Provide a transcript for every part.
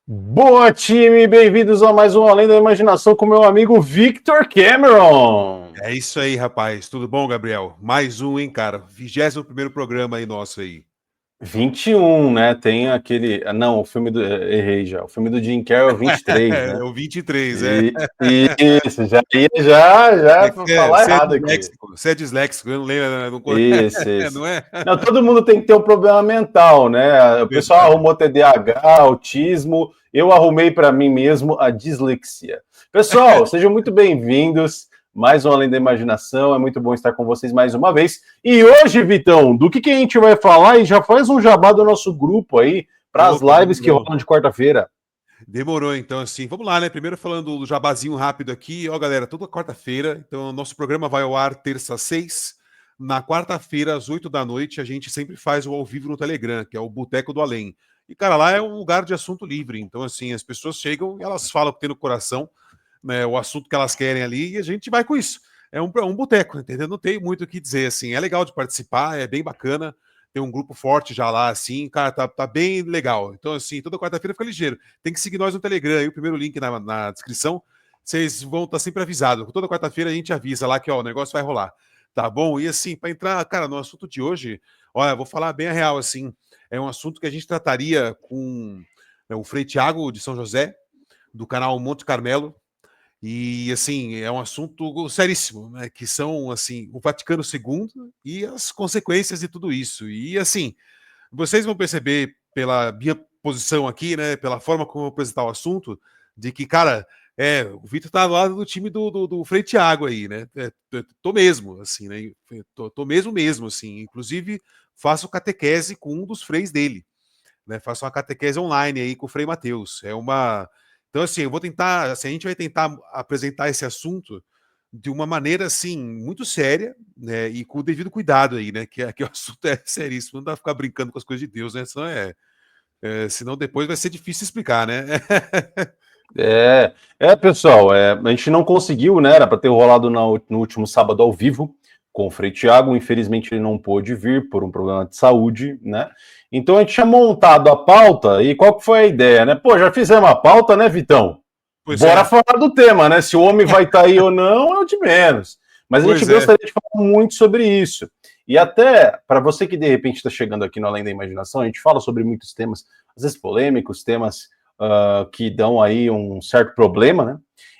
Boa, time! Bem-vindos a mais um Além da Imaginação com meu amigo Victor Cameron. É isso aí, rapaz. Tudo bom, Gabriel? Mais um, hein, cara? 21º programa aí nosso aí. 21, né? Tem aquele. Não, o filme do. Errei já. O filme do Jim Carrey é o 23, É né? o 23, é. E, isso, já ia já pra falar Você é errado aqui. disléxico, você é disléxico, eu não lembro, não, Isso, isso. não é? Não, todo mundo tem que ter um problema mental, né? O pessoal Verdade. arrumou TDAH, autismo, eu arrumei para mim mesmo a dislexia. Pessoal, sejam muito bem-vindos. Mais um Além da Imaginação, é muito bom estar com vocês mais uma vez. E hoje, Vitão, do que a gente vai falar? E já faz um jabá do nosso grupo aí para as Opa, lives que demorou. rolam de quarta-feira. Demorou, então, assim. Vamos lá, né? Primeiro falando do jabazinho rápido aqui. Ó, galera, toda quarta-feira. Então, nosso programa vai ao ar terça às 6. Na quarta-feira, às 8 da noite, a gente sempre faz o ao vivo no Telegram, que é o Boteco do Além. E, cara, lá é um lugar de assunto livre. Então, assim, as pessoas chegam e elas falam o que tem no coração, né, o assunto que elas querem ali, e a gente vai com isso. É um boteco, entendeu? Não tem muito o que dizer, assim. É legal de participar, é bem bacana. Tem um grupo forte já lá, assim, cara, tá bem legal. Então, assim, toda quarta-feira fica ligeiro. Tem que seguir nós no Telegram, aí o primeiro link na descrição. Vocês vão estar sempre avisados. Toda quarta-feira a gente avisa lá que ó, o negócio vai rolar. Tá bom? E assim, para entrar, cara, no assunto de hoje, olha, vou falar bem a real, assim. É um assunto que a gente trataria com o Frei Tiago de São José, do canal Monte Carmelo. E assim, é um assunto seríssimo, né? Que são assim, o Vaticano II e as consequências de tudo isso. E assim, vocês vão perceber pela minha posição aqui, né? Pela forma como eu vou apresentar o assunto, de que, cara, o Vitor tá do lado do time do Frei Thiago aí, né? Tô mesmo, assim, né? Tô mesmo, assim. Inclusive, faço catequese com um dos freis dele, né? Faço uma catequese online aí com o Frei Mateus. É uma. Então, assim, eu vou tentar, assim, a gente vai tentar apresentar esse assunto de uma maneira, assim, muito séria, né, e com o devido cuidado aí, né, que o assunto é seríssimo, não dá pra ficar brincando com as coisas de Deus, né, senão depois vai ser difícil explicar, né. Pessoal, a gente não conseguiu, né? Era para ter rolado no último sábado ao vivo com o Frei Tiago. Infelizmente, ele não pôde vir por um problema de saúde, né? Então a gente tinha montado a pauta e qual que foi a ideia, né? Pô, já fizemos a pauta, né, Vitão? Pois Bora é, falar do tema, né? Se o homem vai estar aí ou não, é o de menos. Mas a gente pois é. gostaria de falar muito sobre isso. E até, para você que de repente está chegando aqui no Além da Imaginação, a gente fala sobre muitos temas, às vezes polêmicos, temas que dão aí um certo problema, né?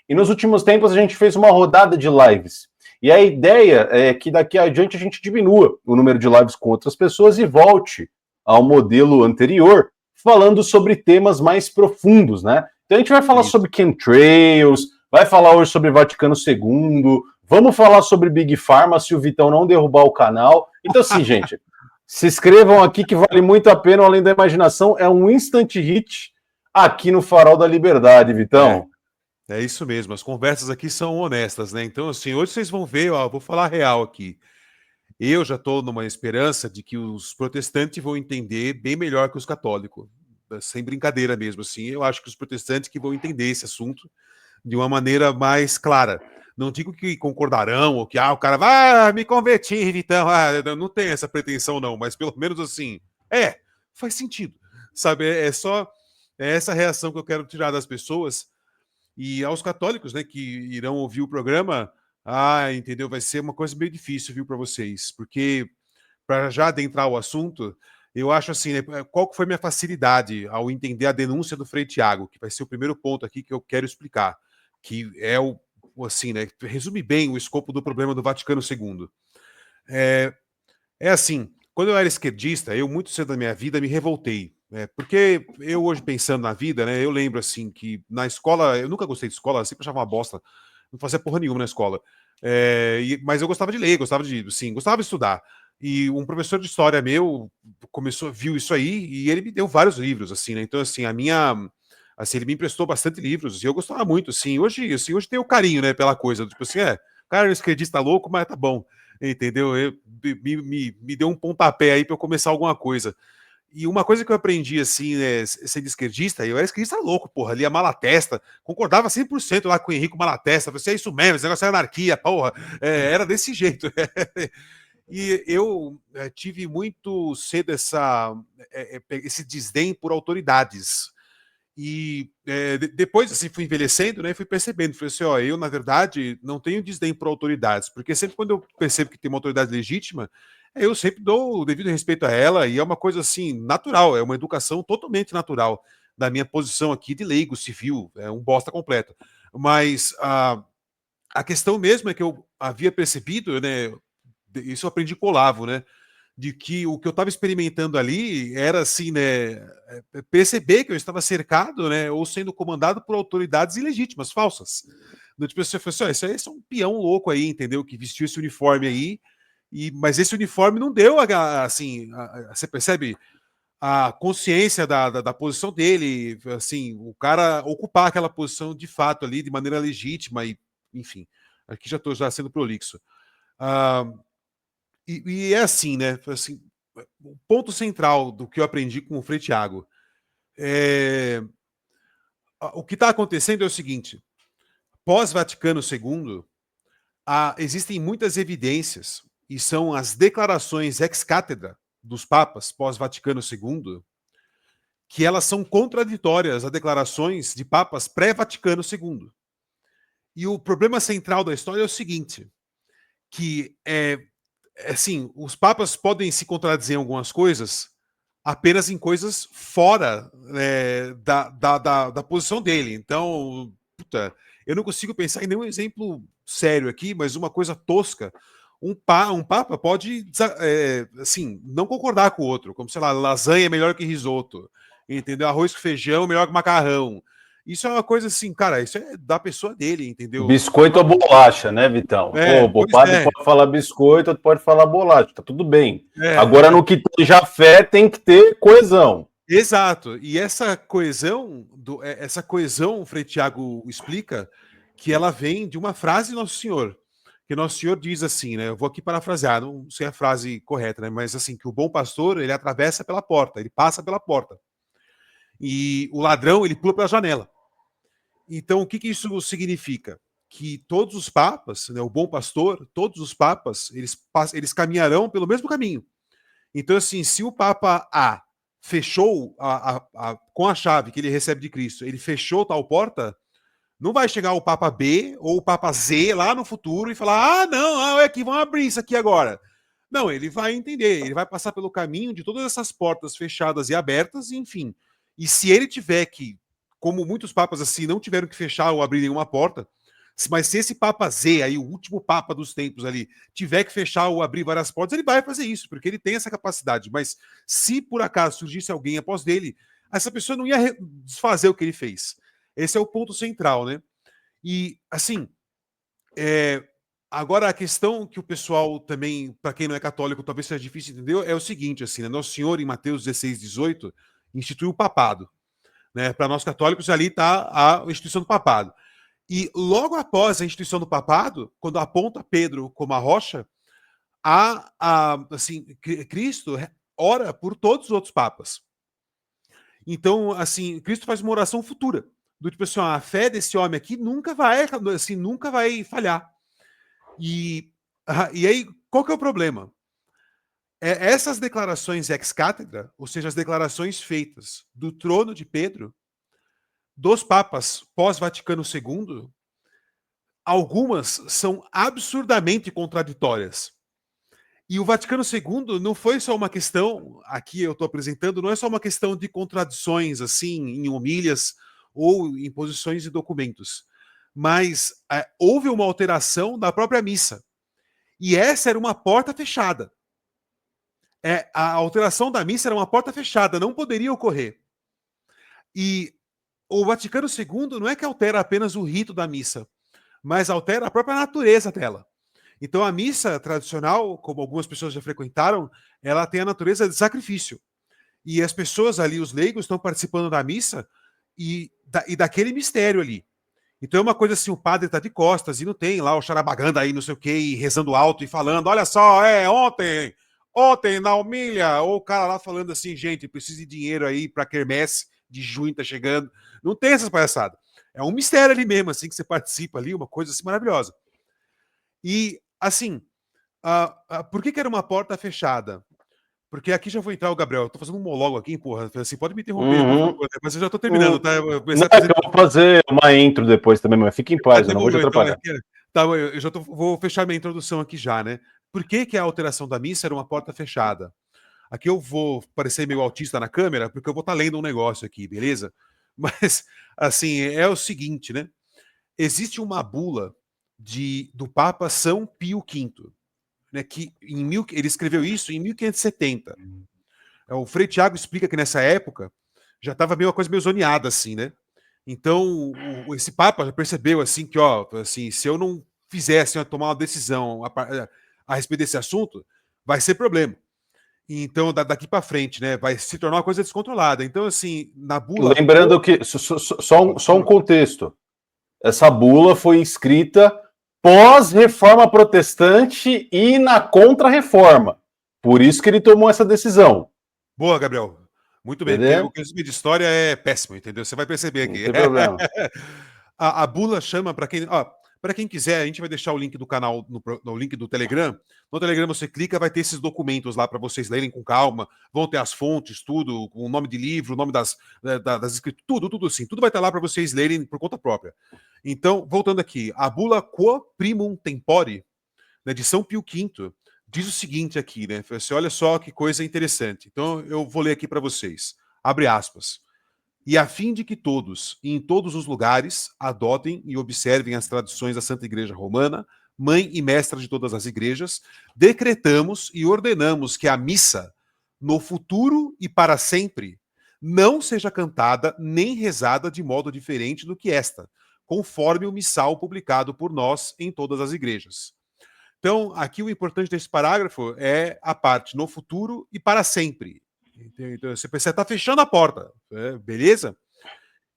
E nos últimos tempos a gente fez uma rodada de lives. E a ideia é que daqui adiante a gente diminua o número de lives com outras pessoas e volte ao modelo anterior, falando sobre temas mais profundos, né? Então a gente vai falar Isso. sobre chemtrails, vai falar hoje sobre Vaticano II, vamos falar sobre Big Pharma se o Vitão não derrubar o canal. Então, assim, gente, se inscrevam aqui que vale muito a pena, além da imaginação, é um instant hit aqui no Farol da Liberdade, É, Vitão. é isso mesmo, as conversas aqui são honestas, né, então, assim, hoje vocês vão ver, ó, vou falar real aqui. Eu já estou numa esperança de que os protestantes vão entender bem melhor que os católicos. Sem brincadeira mesmo, assim. Eu acho que os protestantes que vão entender esse assunto de uma maneira mais clara. Não digo que concordarão, ou que o cara vai me converter, então. Não tem essa pretensão, não, mas pelo menos assim, faz sentido. Sabe, é só essa reação que eu quero tirar das pessoas e aos católicos, né, que irão ouvir o programa, entendeu? Vai ser uma coisa meio difícil, viu, para vocês, porque para já adentrar o assunto, eu acho assim, né, qual que foi minha facilidade ao entender a denúncia do Frei Tiago, que vai ser o primeiro ponto aqui que eu quero explicar, que é assim, né, resume bem o escopo do problema do Vaticano II. É, é assim, quando eu era esquerdista, eu muito cedo da minha vida me revoltei. Porque eu hoje pensando na vida, né, eu lembro assim que na escola, eu nunca gostei de escola, eu sempre achava uma bosta, não fazia porra nenhuma na escola. Mas eu gostava de ler, gostava de estudar. E um professor de história meu viu isso aí e ele me deu vários livros, assim, né? Então, assim, ele me emprestou bastante livros e eu gostava muito, hoje tenho carinho, né, pela coisa, tipo assim, cara, é um esquerdista louco, mas tá bom. Entendeu? Me deu um pontapé aí para eu começar alguma coisa. E uma coisa que eu aprendi, assim, né, sendo esquerdista, eu era esquerdista louco, porra, lia Malatesta, concordava 100% lá com o Henrico Malatesta, você é isso mesmo, esse negócio é anarquia, porra, era desse jeito. E eu tive muito cedo esse desdém por autoridades. E depois, assim, fui envelhecendo, né, e fui percebendo, falei assim, ó, eu, na verdade, não tenho desdém por autoridades, porque sempre quando eu percebo que tem uma autoridade legítima, eu sempre dou o devido respeito a ela, e é uma coisa, assim, natural, é uma educação totalmente natural da minha posição aqui de leigo civil, é um bosta completo. Mas a questão mesmo é que eu havia percebido, né, isso eu aprendi com o Olavo, né, de que o que eu estava experimentando ali era assim, né, perceber que eu estava cercado, né, ou sendo comandado por autoridades ilegítimas, falsas. Do tipo, você falou assim, isso aí é um peão louco aí, entendeu? Que vestiu esse uniforme aí, mas esse uniforme não deu, assim, você percebe a consciência da posição dele, assim, o cara ocupar aquela posição de fato ali, de maneira legítima, e enfim, aqui já estou já sendo prolixo. Ah, e é assim, né? Assim, o ponto central do que eu aprendi com o Frei Tiago é o que está acontecendo é o seguinte: pós-Vaticano II, existem muitas evidências e são as declarações ex-cátedra dos papas pós-Vaticano II que elas são contraditórias a declarações de papas pré-Vaticano II. E o problema central da história é o seguinte: que assim, os papas podem se contradizer em algumas coisas apenas em coisas fora da posição dele. Então, puta, eu não consigo pensar em nenhum exemplo sério aqui, mas uma coisa tosca. Um papa pode, assim, não concordar com o outro, como, sei lá, lasanha é melhor que risoto, entendeu? Arroz com feijão é melhor que macarrão. Isso é uma coisa assim, cara, isso é da pessoa dele, entendeu? Biscoito ou bolacha, né, Vitão? O Pois padre é. pode falar biscoito, outro pode falar bolacha, tá tudo bem. Agora, É, no que já fé, tem que ter coesão. exato. E essa coesão, essa coesão, o Frei Tiago explica que ela vem de uma frase de Nosso Senhor. Que Nosso Senhor diz assim, né? Eu vou aqui parafrasear, não sei a frase correta, né? Mas assim, que o bom pastor, ele atravessa pela porta, ele passa pela porta. E o ladrão, ele pula pela janela. Então, o que isso significa? Que todos os papas, né, o bom pastor, todos os papas, eles caminharão pelo mesmo caminho. Então, assim, se o Papa A fechou com a chave que ele recebe de Cristo, ele fechou tal porta, não vai chegar o Papa B ou o Papa Z lá no futuro e falar: não, é que vão abrir isso aqui agora. Não, ele vai entender, ele vai passar pelo caminho de todas essas portas fechadas e abertas, enfim. E se ele tiver que, como muitos papas assim, não tiveram que fechar ou abrir nenhuma porta, mas se esse Papa Z, aí, o último Papa dos tempos ali, tiver que fechar ou abrir várias portas, ele vai fazer isso, porque ele tem essa capacidade. Mas se por acaso surgisse alguém após dele, essa pessoa não ia desfazer o que ele fez. Esse é o ponto central, né? E, assim, agora a questão que o pessoal também, para quem não é católico, talvez seja difícil entender, é o seguinte, assim, né? Nosso Senhor, em Mateus 16, 18, instituiu o papado. Né? Para nós católicos, ali está a instituição do papado. E logo após a instituição do papado, quando aponta Pedro como a rocha, assim, Cristo ora por todos os outros papas. Então, assim, Cristo faz uma oração futura. Do tipo assim, a fé desse homem aqui nunca vai falhar. E aí, qual que é o problema? Essas declarações ex-cátedra, ou seja, as declarações feitas do trono de Pedro, dos papas pós-Vaticano II, algumas são absurdamente contraditórias. E o Vaticano II não foi só uma questão, aqui eu estou apresentando, não é só uma questão de contradições, assim, em homilhas ou em posições de documentos, mas houve uma alteração da própria missa. E essa era uma porta fechada. A alteração da missa era uma porta fechada, não poderia ocorrer. E o Vaticano II não é que altera apenas o rito da missa, mas altera a própria natureza dela. Então a missa tradicional, como algumas pessoas já frequentaram, ela tem a natureza de sacrifício. E as pessoas ali, os leigos, estão participando da missa e daquele mistério ali. Então é uma coisa assim, o padre está de costas e não tem lá o charabaganda aí, não sei o quê, e rezando alto e falando, olha só, ontem na humilha, ou o cara lá falando assim, gente, preciso de dinheiro aí para quermesse de junho tá chegando. Não tem essas palhaçadas. É um mistério ali mesmo, assim, que você participa ali, uma coisa assim maravilhosa. E, assim, por que era uma porta fechada? porque aqui já vou entrar o Gabriel. Eu tô fazendo um monólogo aqui, porra. Assim, pode me interromper, por favor, né? Mas eu já tô terminando, tá? Não, é que eu vou fazer uma intro depois também, mas fique em paz, eu não vou te Demorou, então. atrapalhar. Tá, eu já vou fechar minha introdução aqui já, né? Por que que a alteração da missa era uma porta fechada? Aqui eu vou parecer meio autista na câmera, porque eu vou estar lendo um negócio aqui, beleza? Mas, assim, é o seguinte, né? Existe uma bula do Papa São Pio V, né, que ele escreveu isso em 1570. O Frei Tiago explica que nessa época já estava meio uma coisa meio zoneada, assim, né? Então, esse Papa já percebeu, assim, que, ó, assim, se eu não fizesse tomar uma decisão a respeito desse assunto, vai ser problema. Então, daqui para frente, né, vai se tornar uma coisa descontrolada. Então, assim, na bula... Lembrando que, só um contexto, essa bula foi escrita pós-reforma protestante e na contra-reforma. Por isso que ele tomou essa decisão. Boa, Gabriel. Muito bem, porque o conhecimento de história é péssimo, entendeu? Você vai perceber aqui. Não tem problema. A bula chama, para quem quiser, a gente vai deixar o link do canal, no link do Telegram. No Telegram você clica, vai ter esses documentos lá para vocês lerem com calma, vão ter as fontes, tudo, o nome de livro, o nome das escrituras, tudo assim. Tudo vai estar lá para vocês lerem por conta própria. Então, voltando aqui, a bula Quo Primum Tempore, né, de São Pio V, diz o seguinte aqui, né? Assim, olha só que coisa interessante. Então, eu vou ler aqui para vocês. Abre aspas. E a fim de que todos, e em todos os lugares, adotem e observem as tradições da Santa Igreja Romana, mãe e mestra de todas as igrejas, decretamos e ordenamos que a missa, no futuro e para sempre, não seja cantada nem rezada de modo diferente do que esta, conforme o missal publicado por nós em todas as igrejas. Então, aqui o importante desse parágrafo é a parte no futuro e para sempre. Então, você está fechando a porta, beleza?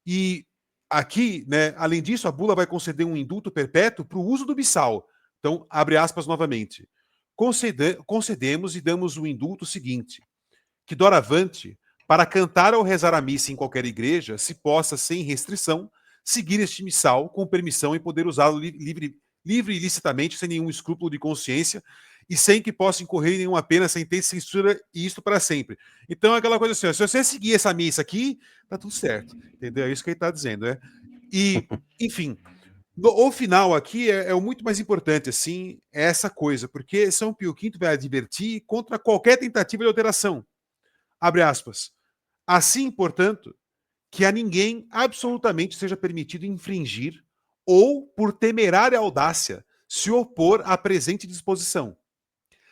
E aqui, né, além disso, a bula vai conceder um indulto perpétuo para o uso do missal. Então, abre aspas novamente. Concedemos e damos o indulto seguinte, que doravante, para cantar ou rezar a missa em qualquer igreja, se possa, sem restrição, seguir este missal com permissão e poder usá-lo livre e ilicitamente, sem nenhum escrúpulo de consciência e sem que possa incorrer em nenhuma pena, sentença, censura, e isto para sempre. Então é aquela coisa assim, ó, se você seguir essa missa aqui, tá tudo certo, entendeu? É isso que ele está dizendo, né? E, enfim, o final aqui é o muito mais importante, assim, é essa coisa, porque São Pio V vai advertir contra qualquer tentativa de alteração. Abre aspas. Assim, portanto, que a ninguém absolutamente seja permitido infringir ou, por temerária audácia, se opor à presente disposição.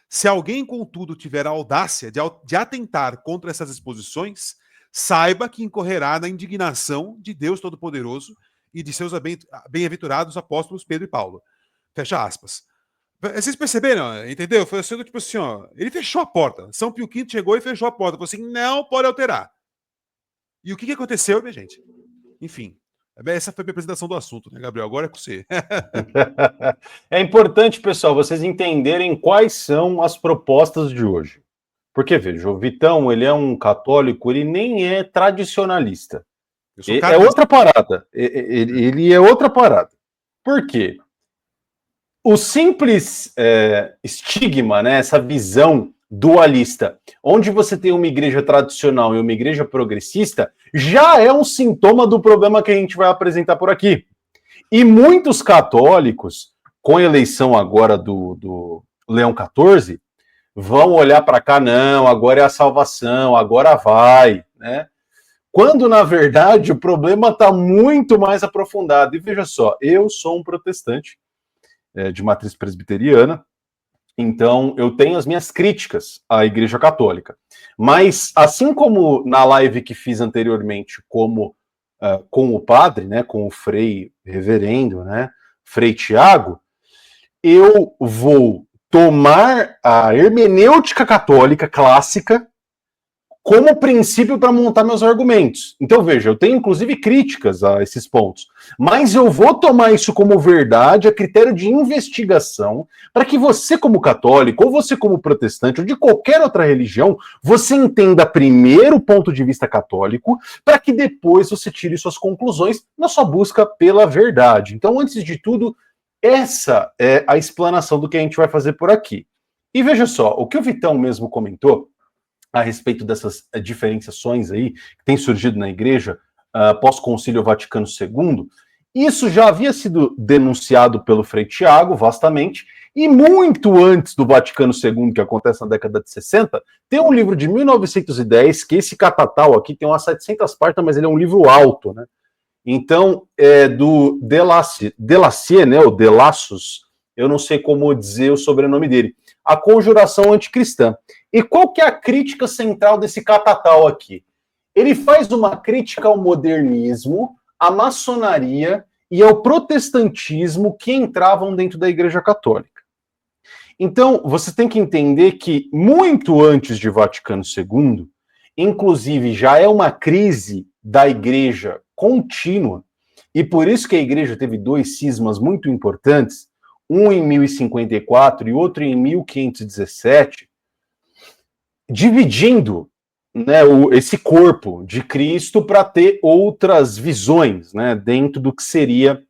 Se alguém, contudo, tiver a audácia de atentar contra essas disposições, saiba que incorrerá na indignação de Deus Todo-Poderoso e de seus bem-aventurados apóstolos Pedro e Paulo. Fecha aspas. Vocês perceberam, entendeu? Foi sendo tipo assim, ó, ele fechou a porta. São Pio V chegou e fechou a porta. Falou assim, não pode alterar. E o que aconteceu, minha gente? Enfim, essa foi a minha apresentação do assunto, né, Gabriel? Agora é com você. É importante, pessoal, vocês entenderem quais são as propostas de hoje. Porque, veja, o Vitão, ele é um católico, ele nem é tradicionalista. É outra parada. Ele é outra parada. Por quê? O simples estigma, né, essa visão dualista, onde você tem uma igreja tradicional e uma igreja progressista, já é um sintoma do problema que a gente vai apresentar por aqui. E muitos católicos, com a eleição agora do Leão XIV, vão olhar para cá, não, agora é a salvação, agora vai, né? Quando, na verdade, o problema está muito mais aprofundado. E veja só, eu sou um protestante de matriz presbiteriana, então eu tenho as minhas críticas à Igreja Católica. Mas, assim como na live que fiz anteriormente, como com o padre, né, com o Frei Reverendo, né, Frei Tiago, eu vou tomar a hermenêutica católica clássica como princípio para montar meus argumentos. Então, veja, eu tenho inclusive críticas a esses pontos, mas eu vou tomar isso como verdade, a critério de investigação, para que você, como católico, ou você, como protestante, ou de qualquer outra religião, você entenda primeiro o ponto de vista católico, para que depois você tire suas conclusões na sua busca pela verdade. Então, antes de tudo, essa é a explanação do que a gente vai fazer por aqui. E veja só, o que o Vitão mesmo comentou, a respeito dessas diferenciações aí que têm surgido na igreja pós-Concílio Vaticano II. Isso já havia sido denunciado pelo Frei Tiago vastamente, e muito antes do Vaticano II, que acontece na década de 60, tem um livro de 1910, que esse catatal aqui tem umas 700 páginas, mas ele é um livro alto, né? Então, do Delassier, né, o Delassus, eu não sei como dizer o sobrenome dele, A Conjuração Anticristã. E qual que é a crítica central desse catatal aqui? Ele faz uma crítica ao modernismo, à maçonaria e ao protestantismo que entravam dentro da Igreja Católica. Então, você tem que entender que, muito antes de Vaticano II, inclusive já é uma crise da Igreja contínua, e por isso que a Igreja teve dois cismas muito importantes, um em 1054 e outro em 1517, dividindo, né, esse corpo de Cristo para ter outras visões, né, dentro do que seria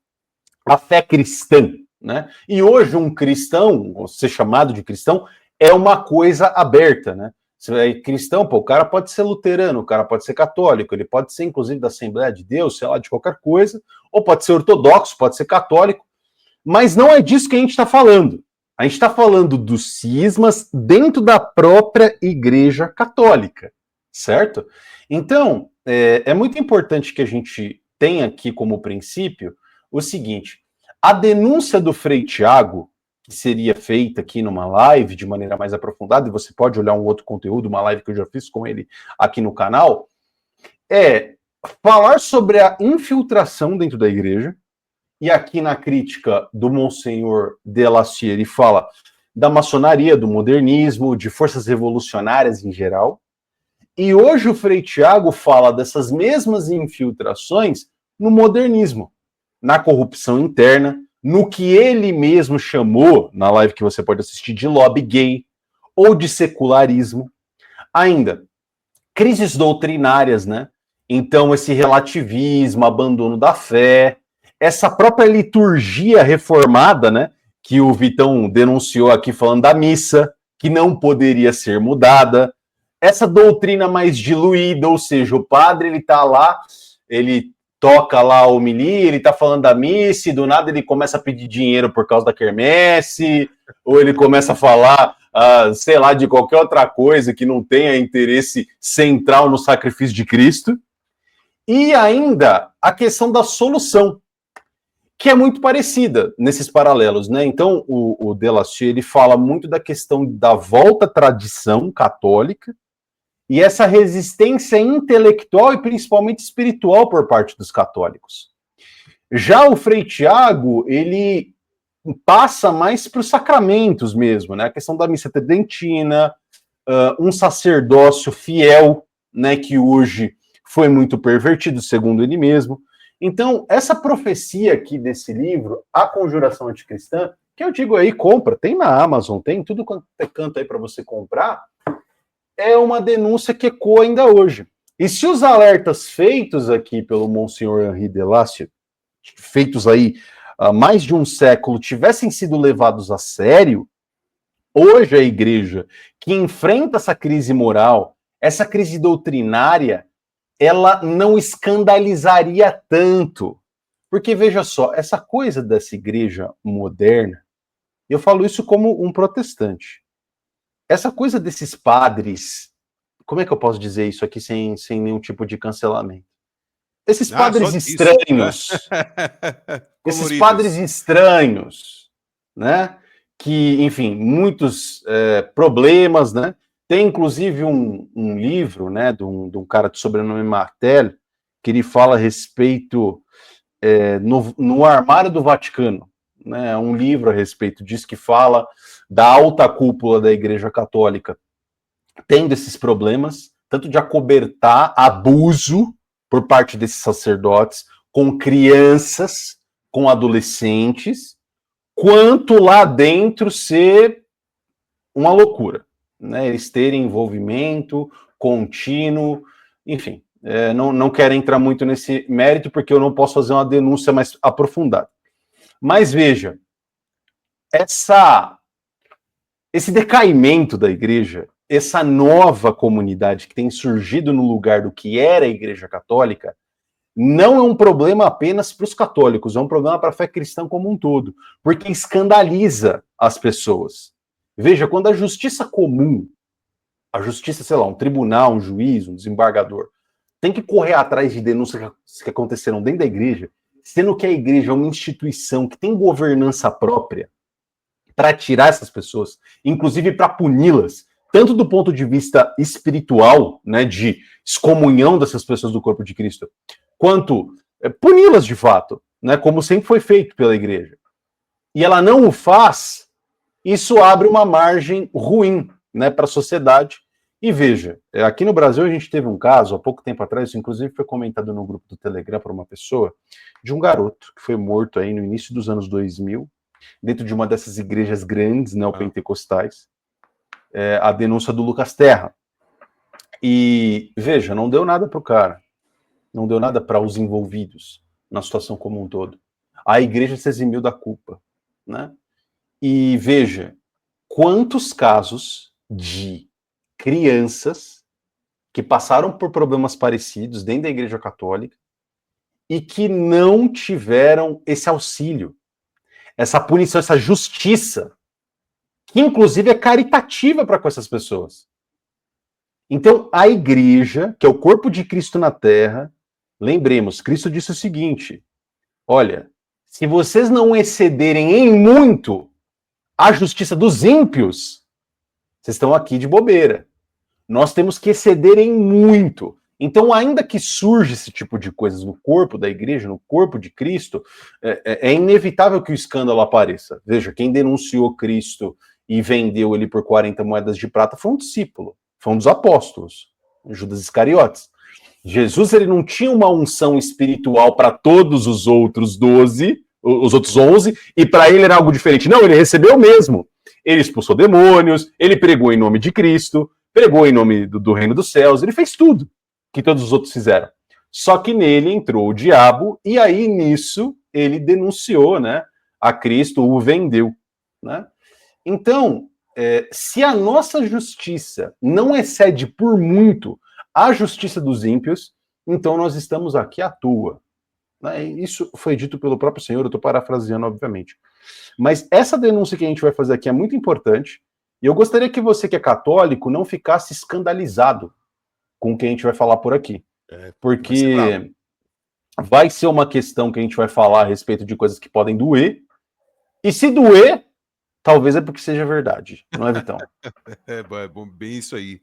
a fé cristã, né? E hoje um cristão, ou ser chamado de cristão, é uma coisa aberta, né? Se é cristão, pô, o cara pode ser luterano, o cara pode ser católico, ele pode ser inclusive da Assembleia de Deus, sei lá, de qualquer coisa, ou pode ser ortodoxo, pode ser católico, mas não é disso que a gente está falando. A gente está falando dos cismas dentro da própria Igreja Católica, certo? Então, é muito importante que a gente tenha aqui como princípio o seguinte: a denúncia do Frei Tiago, que seria feita aqui numa live de maneira mais aprofundada, e você pode olhar um outro conteúdo, uma live que eu já fiz com ele aqui no canal, é falar sobre a infiltração dentro da igreja, e aqui na crítica do Monsenhor Delassier, ele fala da maçonaria, do modernismo, de forças revolucionárias em geral, e hoje o Frei Tiago fala dessas mesmas infiltrações no modernismo, na corrupção interna, no que ele mesmo chamou, na live que você pode assistir, de lobby gay, ou de secularismo. Ainda, crises doutrinárias, né? Então, esse relativismo, abandono da fé, essa própria liturgia reformada, né? Que o Vitão denunciou aqui falando da missa, que não poderia ser mudada. Essa doutrina mais diluída, ou seja, o padre, ele tá lá, ele toca lá a homilia, ele tá falando da missa e do nada ele começa a pedir dinheiro por causa da quermesse, ou ele começa a falar, sei lá, de qualquer outra coisa que não tenha interesse central no sacrifício de Cristo. E ainda a questão da solução, que é muito parecida nesses paralelos, né? Então, o Delassier, ele fala muito da questão da volta à tradição católica, e essa resistência intelectual e principalmente espiritual por parte dos católicos. Já o Frei Tiago, ele passa mais para os sacramentos mesmo, né? A questão da missa tridentina, um sacerdócio fiel, né? Que hoje foi muito pervertido, segundo ele mesmo. Então, essa profecia aqui desse livro, A Conjuração Anticristã, que eu digo aí, compra, tem na Amazon, tem tudo quanto é canto aí para você comprar, é uma denúncia que ecoa ainda hoje. E se os alertas feitos aqui pelo Monsenhor Henri Delassier, feitos aí há mais de um século, tivessem sido levados a sério, hoje a igreja que enfrenta essa crise moral, essa crise doutrinária, ela não escandalizaria tanto. Porque, veja só, essa coisa dessa igreja moderna, eu falo isso como um protestante, essa coisa desses padres, como é que eu posso dizer isso aqui sem nenhum tipo de cancelamento? Esses padres estranhos, esses padres estranhos, né? Que, enfim, muitos problemas, né? Tem, inclusive, um livro, né, de um cara de sobrenome Martel, que ele fala a respeito no armário do Vaticano, né, um livro a respeito disso que fala da alta cúpula da Igreja Católica tendo esses problemas, tanto de acobertar abuso por parte desses sacerdotes com crianças, com adolescentes, quanto lá dentro ser uma loucura, né? Eles terem envolvimento contínuo, enfim, não quero entrar muito nesse mérito porque eu não posso fazer uma denúncia mais aprofundada. Mas veja, esse decaimento da igreja, essa nova comunidade que tem surgido no lugar do que era a Igreja Católica não é um problema apenas para os católicos, é um problema para a fé cristã como um todo, porque escandaliza as pessoas. Veja, quando a justiça comum, a justiça, sei lá, um tribunal, um juiz, um desembargador, tem que correr atrás de denúncias que aconteceram dentro da igreja, sendo que a igreja é uma instituição que tem governança própria para tirar essas pessoas, inclusive para puni-las, tanto do ponto de vista espiritual, né, de excomunhão dessas pessoas do corpo de Cristo, quanto puni-las de fato, né, como sempre foi feito pela igreja. E ela não o faz, isso abre uma margem ruim, né, para a sociedade. E veja, aqui no Brasil a gente teve um caso, há pouco tempo atrás, isso inclusive foi comentado no grupo do Telegram por uma pessoa, de um garoto que foi morto aí no início dos anos 2000, dentro de uma dessas igrejas grandes, neopentecostais, a denúncia do Lucas Terra. E, veja, não deu nada para o cara. Não deu nada para os envolvidos na situação como um todo. A igreja se eximiu da culpa, né? E veja, quantos casos de crianças que passaram por problemas parecidos dentro da igreja católica e que não tiveram esse auxílio, essa punição, essa justiça, que inclusive é caritativa para com essas pessoas. Então, a igreja, que é o corpo de Cristo na Terra, lembremos, Cristo disse o seguinte: olha, se vocês não excederem em muito a justiça dos ímpios, vocês estão aqui de bobeira. Nós temos que exceder em muito. Então, ainda que surja esse tipo de coisas no corpo da igreja, no corpo de Cristo, é inevitável que o escândalo apareça. Veja, quem denunciou Cristo e vendeu ele por 40 moedas de prata foi um discípulo, foi um dos apóstolos, Judas Iscariotes. Jesus, ele não tinha uma unção espiritual para todos os outros 12, os outros 11, e para ele era algo diferente. Não, ele recebeu mesmo. Ele expulsou demônios, ele pregou em nome de Cristo, pregou em nome do reino dos céus, ele fez tudo que todos os outros fizeram. Só que nele entrou o diabo, e aí nisso ele denunciou, né, a Cristo, o vendeu, né? Então, se a nossa justiça não excede por muito a justiça dos ímpios, então nós estamos aqui à toa. Né? Isso foi dito pelo próprio Senhor, eu estou parafraseando, obviamente. Mas essa denúncia que a gente vai fazer aqui é muito importante, e eu gostaria que você que é católico não ficasse escandalizado com o que a gente vai falar por aqui. Porque vai ser uma questão que a gente vai falar a respeito de coisas que podem doer, e se doer, talvez é porque seja verdade, não é, Vitão? É bom, bem isso aí.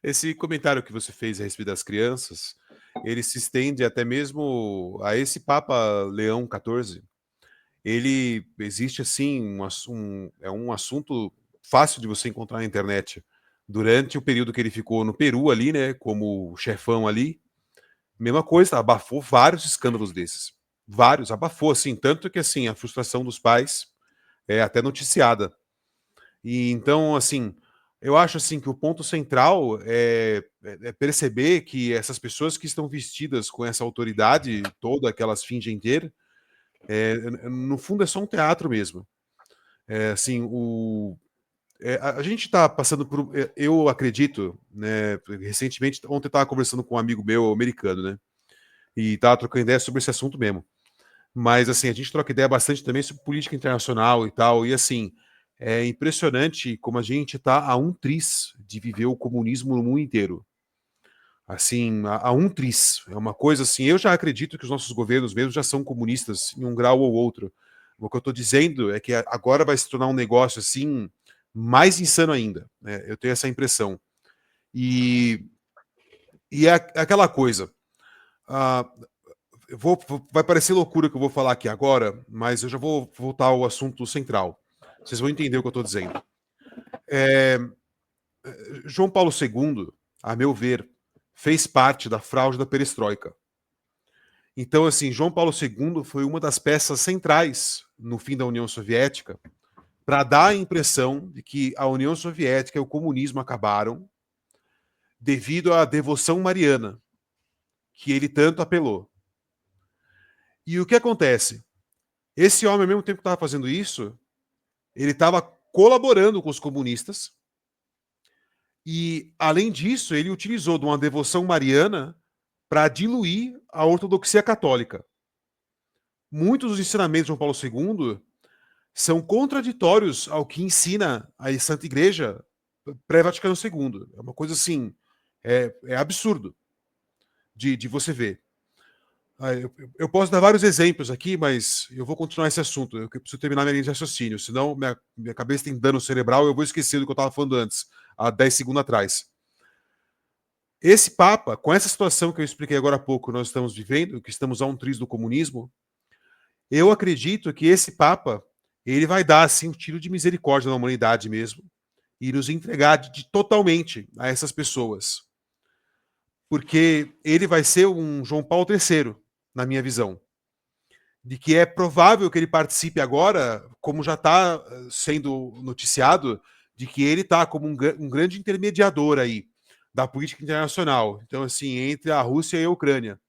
Esse comentário que você fez a respeito das crianças, ele se estende até mesmo a esse Papa Leão XIV. Ele existe assim, é um assunto fácil de você encontrar na internet. Durante o período que ele ficou no Peru ali, né, como chefão ali, mesma coisa, abafou vários escândalos desses. Vários, abafou, assim, tanto que assim, a frustração dos pais é até noticiada. E então, assim, eu acho assim que o ponto central é perceber que essas pessoas que estão vestidas com essa autoridade toda que elas fingem ter, no fundo é só um teatro mesmo. Assim, a gente está passando por, eu acredito, né, recentemente, ontem eu estava conversando com um amigo meu americano, né, e estava trocando ideia sobre esse assunto mesmo. Mas, assim, a gente troca ideia bastante também sobre política internacional e tal, e assim, é impressionante como a gente está a um tris de viver o comunismo no mundo inteiro. Assim, a um tris. É uma coisa assim, eu já acredito que os nossos governos mesmo já são comunistas em um grau ou outro. O que eu estou dizendo é que agora vai se tornar um negócio assim mais insano ainda, né? Eu tenho essa impressão. E é aquela coisa. Vai parecer loucura que eu vou falar aqui agora, mas eu já vou voltar ao assunto central. Vocês vão entender o que eu estou dizendo. João Paulo II, a meu ver, fez parte da fraude da perestroika. Então, assim, João Paulo II foi uma das peças centrais no fim da União Soviética para dar a impressão de que a União Soviética e o comunismo acabaram devido à devoção mariana, que ele tanto apelou. E o que acontece? Esse homem, ao mesmo tempo que estava fazendo isso, ele estava colaborando com os comunistas E, além disso, ele utilizou de uma devoção mariana para diluir a ortodoxia católica. Muitos dos ensinamentos de João Paulo II são contraditórios ao que ensina a Santa Igreja pré-Vaticano II. É uma coisa assim, é absurdo de você ver. Eu posso dar vários exemplos aqui, mas eu vou continuar esse assunto. Eu preciso terminar minha linha de raciocínio, senão minha cabeça tem dano cerebral e eu vou esquecer do que eu estava falando antes, há 10 segundos atrás. Esse Papa, com essa situação que eu expliquei agora há pouco, nós estamos vivendo, que estamos a um triz do comunismo, eu acredito que esse Papa, ele vai dar assim um tiro de misericórdia na humanidade mesmo e nos entregar totalmente a essas pessoas. Porque ele vai ser um João Paulo III, na minha visão. De que é provável que ele participe agora, como já está sendo noticiado, de que ele está como um grande intermediador aí da política internacional. Então, assim, entre a Rússia e a Ucrânia.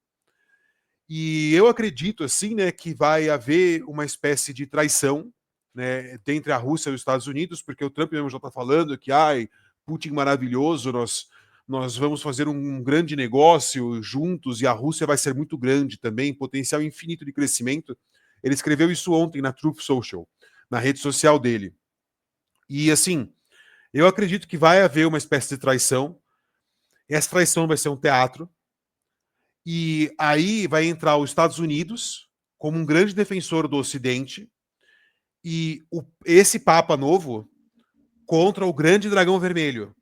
E eu acredito, assim, né, que vai haver uma espécie de traição, né, entre a Rússia e os Estados Unidos, porque o Trump mesmo já está falando que, Putin maravilhoso, nós vamos fazer um grande negócio juntos e a Rússia vai ser muito grande também, potencial infinito de crescimento. Ele escreveu isso ontem na Truth Social, na rede social dele. E, assim, eu acredito que vai haver uma espécie de traição. Essa traição vai ser um teatro. E aí vai entrar os Estados Unidos como um grande defensor do Ocidente e esse Papa novo contra o grande dragão vermelho.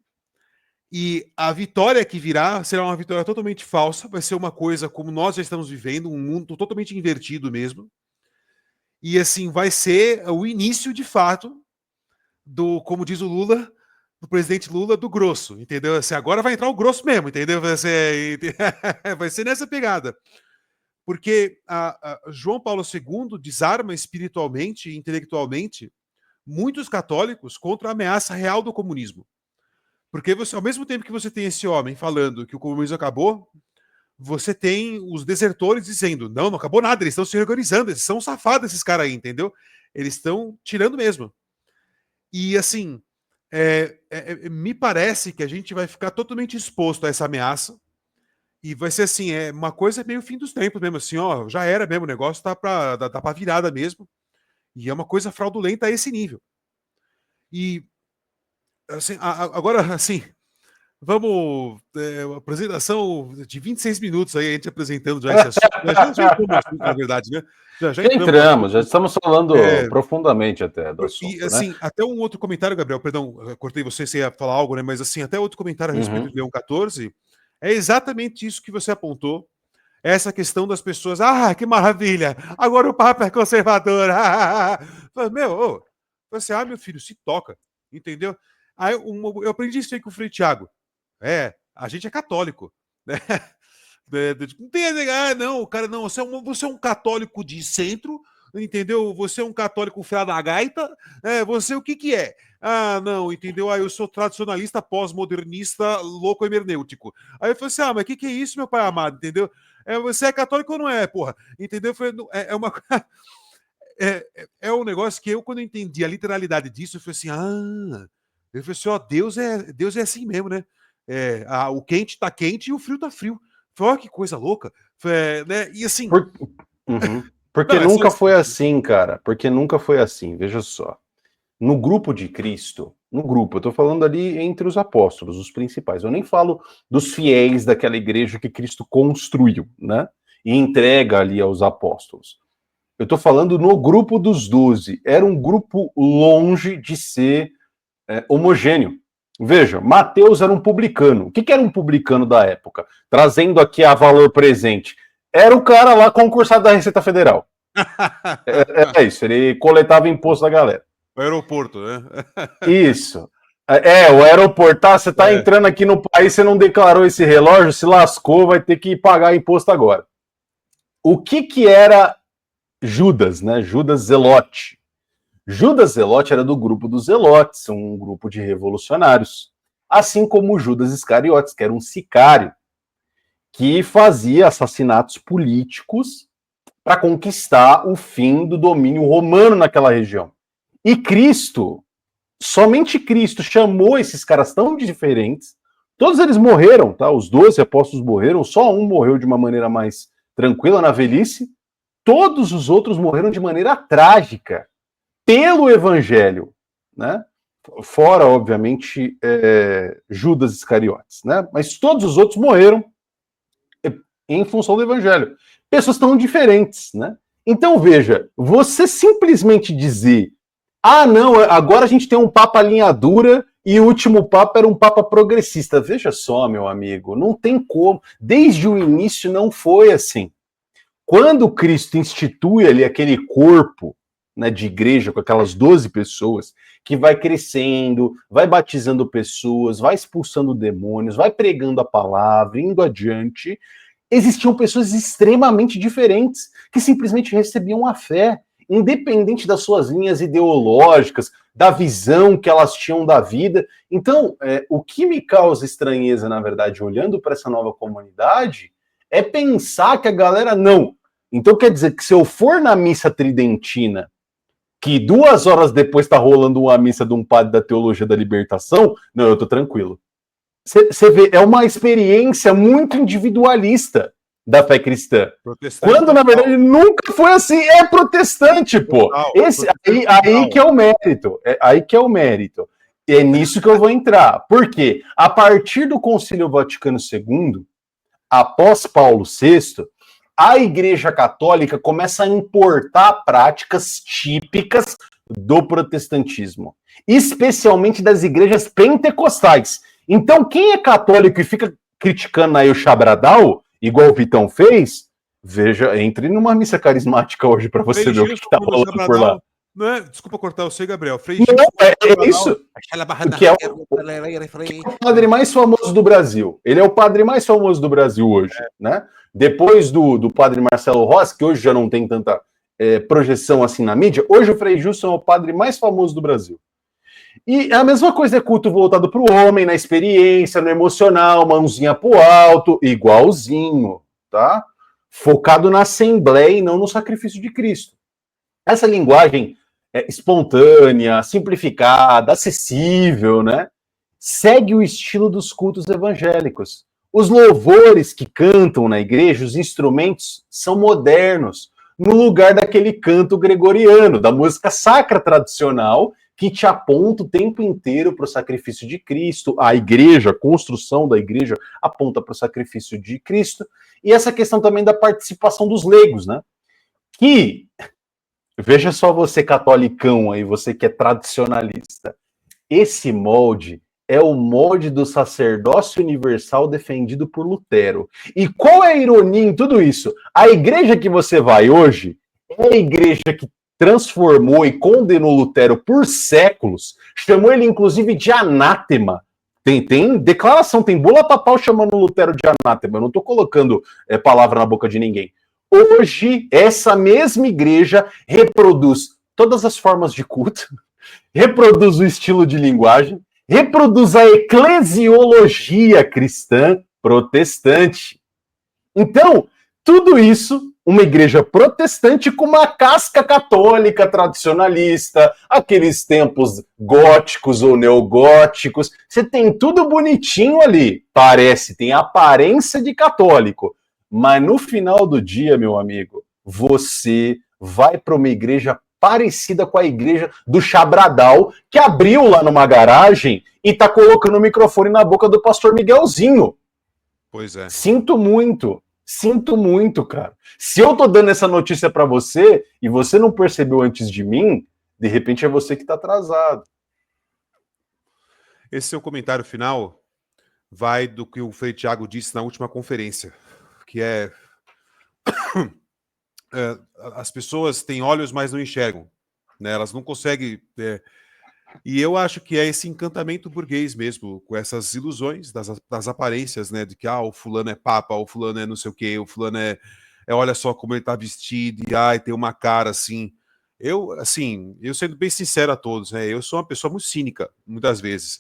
E a vitória que virá será uma vitória totalmente falsa, vai ser uma coisa como nós já estamos vivendo, um mundo totalmente invertido mesmo. E assim, vai ser o início de fato como diz o Lula, do presidente Lula, do grosso, entendeu? Assim, agora vai entrar o grosso mesmo, entendeu? Vai ser nessa pegada. Porque João Paulo II desarma espiritualmente e intelectualmente muitos católicos contra a ameaça real do comunismo. Porque ao mesmo tempo que você tem esse homem falando que o comunismo acabou, você tem os desertores dizendo, não acabou nada, eles estão se reorganizando, eles são safados esses caras aí, entendeu? Eles estão tirando mesmo. E assim, me parece que a gente vai ficar totalmente exposto a essa ameaça e vai ser assim, uma coisa meio fim dos tempos mesmo, assim, ó, já era mesmo, o negócio tá pra virada mesmo, e é uma coisa fraudulenta a esse nível. E, assim, agora, assim, vamos, apresentação de 26 minutos aí, a gente apresentando já esse assunto, já entramos, na verdade, né? Já entramos, já estamos falando profundamente até do assunto, e assim, até um outro comentário, Gabriel, perdão, cortei você ia falar algo, né? Mas assim, até outro comentário a respeito de Leão XIV, é exatamente isso que você apontou, essa questão das pessoas, que maravilha, agora o Papa é conservador, meu, você, meu filho, se toca, entendeu? Aí eu aprendi isso aí com o Frei Tiago, a gente é católico, né? Não tem não, cara, não, você é um católico de centro, entendeu? Você é um católico fiado da gaita, você o que é? Não, entendeu? Eu sou tradicionalista, pós-modernista, louco hermenêutico. Aí eu falei assim, mas o que é isso, meu pai amado, entendeu? Você é católico ou não é, porra? Entendeu? É um negócio que eu, quando eu entendi a literalidade disso, eu falei assim, eu falei assim, Deus é assim mesmo, né? O quente tá quente e o frio tá frio. Olha que coisa louca. Né? E assim... Porque não, nunca foi assim, cara. Porque nunca foi assim. Veja só. No grupo de Cristo, eu tô falando ali entre os apóstolos, os principais. Eu nem falo dos fiéis daquela igreja que Cristo construiu, né? E entrega ali aos apóstolos. Eu tô falando no grupo dos 12. Era um grupo longe de ser homogêneo. Veja, Mateus era um publicano. O que era um publicano da época? Trazendo aqui a valor presente. Era o cara lá concursado da Receita Federal. É isso, ele coletava imposto da galera. O aeroporto, né? Isso. O aeroporto, você tá entrando aqui no país, você não declarou esse relógio, se lascou, vai ter que pagar imposto agora. O que era Judas, né? Judas Zelote. Judas Zelote era do grupo dos Zelotes, um grupo de revolucionários. Assim como Judas Iscariotes, que era um sicário, que fazia assassinatos políticos para conquistar o fim do domínio romano naquela região. E Cristo somente Cristo chamou esses caras tão diferentes. Todos eles morreram, tá? Os 12 apóstolos morreram, só um morreu de uma maneira mais tranquila na velhice. Todos os outros morreram de maneira trágica pelo evangelho, né? Fora, obviamente, Judas Iscariotes, né? Mas todos os outros morreram em função do evangelho. Pessoas tão diferentes, né? Então, veja, você simplesmente dizer não, agora a gente tem um papa linha dura e o último papa era um papa progressista. Veja só, meu amigo, não tem como. Desde o início não foi assim. Quando Cristo institui ali aquele corpo, né, de igreja com aquelas 12 pessoas, que vai crescendo, vai batizando pessoas, vai expulsando demônios, vai pregando a palavra, indo adiante, existiam pessoas extremamente diferentes que simplesmente recebiam a fé, independente das suas linhas ideológicas, da visão que elas tinham da vida. Então, o que me causa estranheza, na verdade, olhando para essa nova comunidade, é pensar que a galera não. Então, quer dizer que se eu for na missa tridentina, que 2 horas depois está rolando uma missa de um padre da teologia da libertação, não, eu tô tranquilo. Você vê, é uma experiência muito individualista da fé cristã. Quando, na verdade, nunca foi assim. É protestante, pô. Aí que é o mérito. Aí que é o mérito. É nisso que eu vou entrar. Por quê? A partir do Concílio Vaticano II, após Paulo VI, a Igreja Católica começa a importar práticas típicas do protestantismo, especialmente das igrejas pentecostais. Então, quem é católico e fica criticando aí o Chabradal, igual o Vitão fez, veja, entre numa missa carismática hoje para você ver o que está rolando por lá. Não é, desculpa cortar você, Gabriel. Não, é isso. Que é o padre mais famoso do Brasil. Ele é o padre mais famoso do Brasil hoje, né? Depois do padre Marcelo Rossi, que hoje já não tem tanta projeção assim na mídia, hoje o Frei Justo é o padre mais famoso do Brasil. E a mesma coisa é culto voltado para o homem, na experiência, no emocional, mãozinha pro alto, igualzinho, tá? Focado na assembleia e não no sacrifício de Cristo. Essa linguagem espontânea, simplificada, acessível, né? Segue o estilo dos cultos evangélicos. Os louvores que cantam na igreja, os instrumentos, são modernos, no lugar daquele canto gregoriano, da música sacra tradicional, que te aponta o tempo inteiro para o sacrifício de Cristo. A igreja, a construção da igreja, aponta para o sacrifício de Cristo. E essa questão também da participação dos leigos, né? Que, veja só você catolicão aí, você que é tradicionalista, esse molde é o molde do sacerdócio universal defendido por Lutero. E qual é a ironia em tudo isso? A igreja que você vai hoje é a igreja que transformou e condenou Lutero por séculos, chamou ele inclusive de anátema. Tem declaração, tem bula papal chamando Lutero de anátema. Eu não estou colocando palavra na boca de ninguém. Hoje, essa mesma igreja reproduz todas as formas de culto, reproduz o estilo de linguagem, reproduz a eclesiologia cristã protestante. Então, tudo isso, uma igreja protestante com uma casca católica tradicionalista, aqueles tempos góticos ou neogóticos, você tem tudo bonitinho ali, parece, tem aparência de católico, mas no final do dia, meu amigo, você vai para uma igreja parecida com a igreja do Chabradal, que abriu lá numa garagem e tá colocando o microfone na boca do pastor Miguelzinho. Pois é. Sinto muito, cara. Se eu tô dando essa notícia para você e você não percebeu antes de mim, de repente é você que tá atrasado. Esse seu comentário final vai do que o Frei Tiago disse na última conferência, que as pessoas têm olhos, mas não enxergam, né? Elas não conseguem... E eu acho que é esse encantamento burguês mesmo, com essas ilusões das aparências, né? De que o fulano é papa, o fulano é não sei o quê, o fulano olha só como ele tá vestido, e tem uma cara assim. Eu sendo bem sincero a todos, né? Eu sou uma pessoa muito cínica, muitas vezes.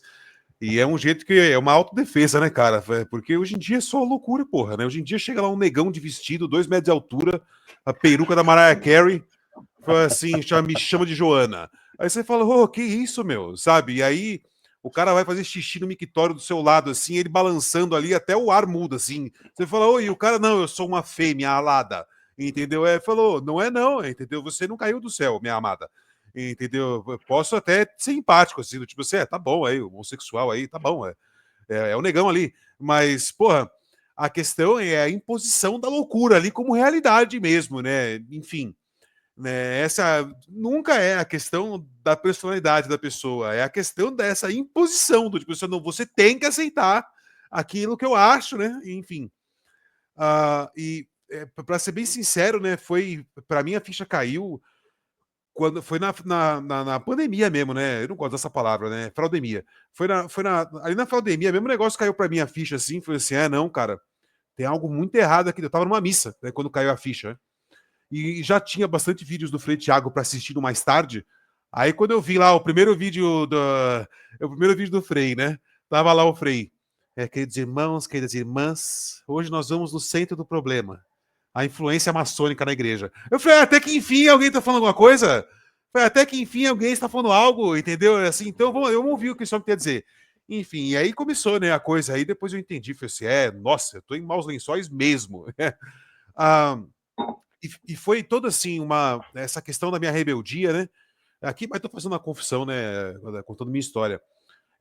E é um jeito que é uma autodefesa, né, cara? Porque hoje em dia é só loucura, porra, né? Hoje em dia chega lá um negão de vestido, 2 metros de altura, a peruca da Mariah Carey, assim, me chama de Joana. Aí você fala, ô, que isso, meu, sabe? E aí o cara vai fazer xixi no mictório do seu lado, assim, ele balançando ali, até o ar muda, assim. Você fala, oi, o cara, não, eu sou uma fêmea alada, entendeu? Falou, não é não, entendeu? Você não caiu do céu, minha amada, entendeu? Eu posso até ser empático, assim, do tipo, você, tá bom aí, o homossexual aí, tá bom, é o negão ali. Mas, porra, a questão é a imposição da loucura ali como realidade mesmo, né? Enfim, né? Essa nunca é a questão da personalidade da pessoa, é a questão dessa imposição do tipo, você tem que aceitar aquilo que eu acho, né? Enfim, para ser bem sincero, né? Foi para mim a ficha caiu quando foi na pandemia mesmo, né? Eu não gosto dessa palavra, né? Fraudemia. Ali na fraudemia mesmo o negócio caiu para mim a ficha assim, foi assim, não, cara, tem algo muito errado aqui. Eu tava numa missa, né, quando caiu a ficha, né? E já tinha bastante vídeos do Frei Thiago para assistir mais tarde. Aí quando eu vi lá o primeiro vídeo do Frei, né? Tava lá o Frei. Queridos irmãos, queridas irmãs, hoje nós vamos no centro do problema. A influência maçônica na igreja. Eu falei, até que enfim alguém tá falando alguma coisa? Falei, até que enfim alguém está falando algo, entendeu? Assim, então eu vou ouvir o que o senhor quer dizer. Enfim, e aí começou, né, a coisa. Aí depois eu entendi, falei assim, nossa, eu tô em maus lençóis mesmo. ah, e foi toda assim essa questão da minha rebeldia, né? Aqui, mas tô fazendo uma confissão, né? Contando minha história.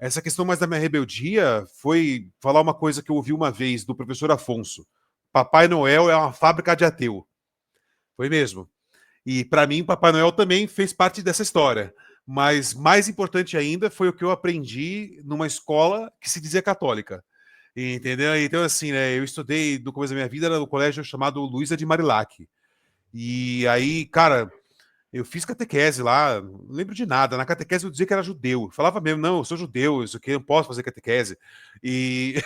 Essa questão mais da minha rebeldia foi falar uma coisa que eu ouvi uma vez do professor Afonso. Papai Noel é uma fábrica de ateu. Foi mesmo. E para mim, Papai Noel também fez parte dessa história. Mas mais importante ainda foi o que eu aprendi numa escola que se dizia católica. Entendeu? Então, assim, né? Eu estudei no começo da minha vida no colégio chamado Luísa de Marilac. E aí, cara, eu fiz catequese lá, não lembro de nada. Na catequese eu dizia que era judeu. Eu falava mesmo, não, eu sou judeu, isso aqui, eu não posso fazer catequese. E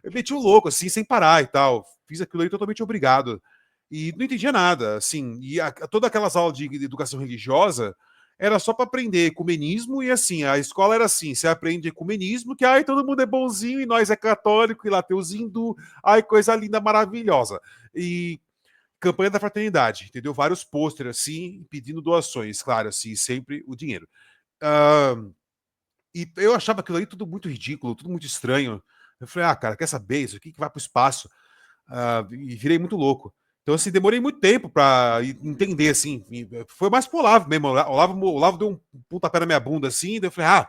eu meti o louco, assim, sem parar e tal. Fiz aquilo aí totalmente obrigado. E não entendia nada, assim. E todas aquelas aulas de educação religiosa era só para aprender ecumenismo e assim, a escola era assim, você aprende ecumenismo, que ai, todo mundo é bonzinho e nós é católico e lá tem os hindu, ai, coisa linda, maravilhosa. E campanha da fraternidade, entendeu? Vários pôsteres assim, pedindo doações, claro, assim, sempre o dinheiro. E eu achava aquilo aí tudo muito ridículo, tudo muito estranho. Eu falei, cara, quer saber isso aqui que vai para o espaço? E virei muito louco. Então, assim, demorei muito tempo para entender, assim. Foi mais pro Olavo mesmo. O Olavo deu um pontapé na minha bunda, assim, daí eu falei,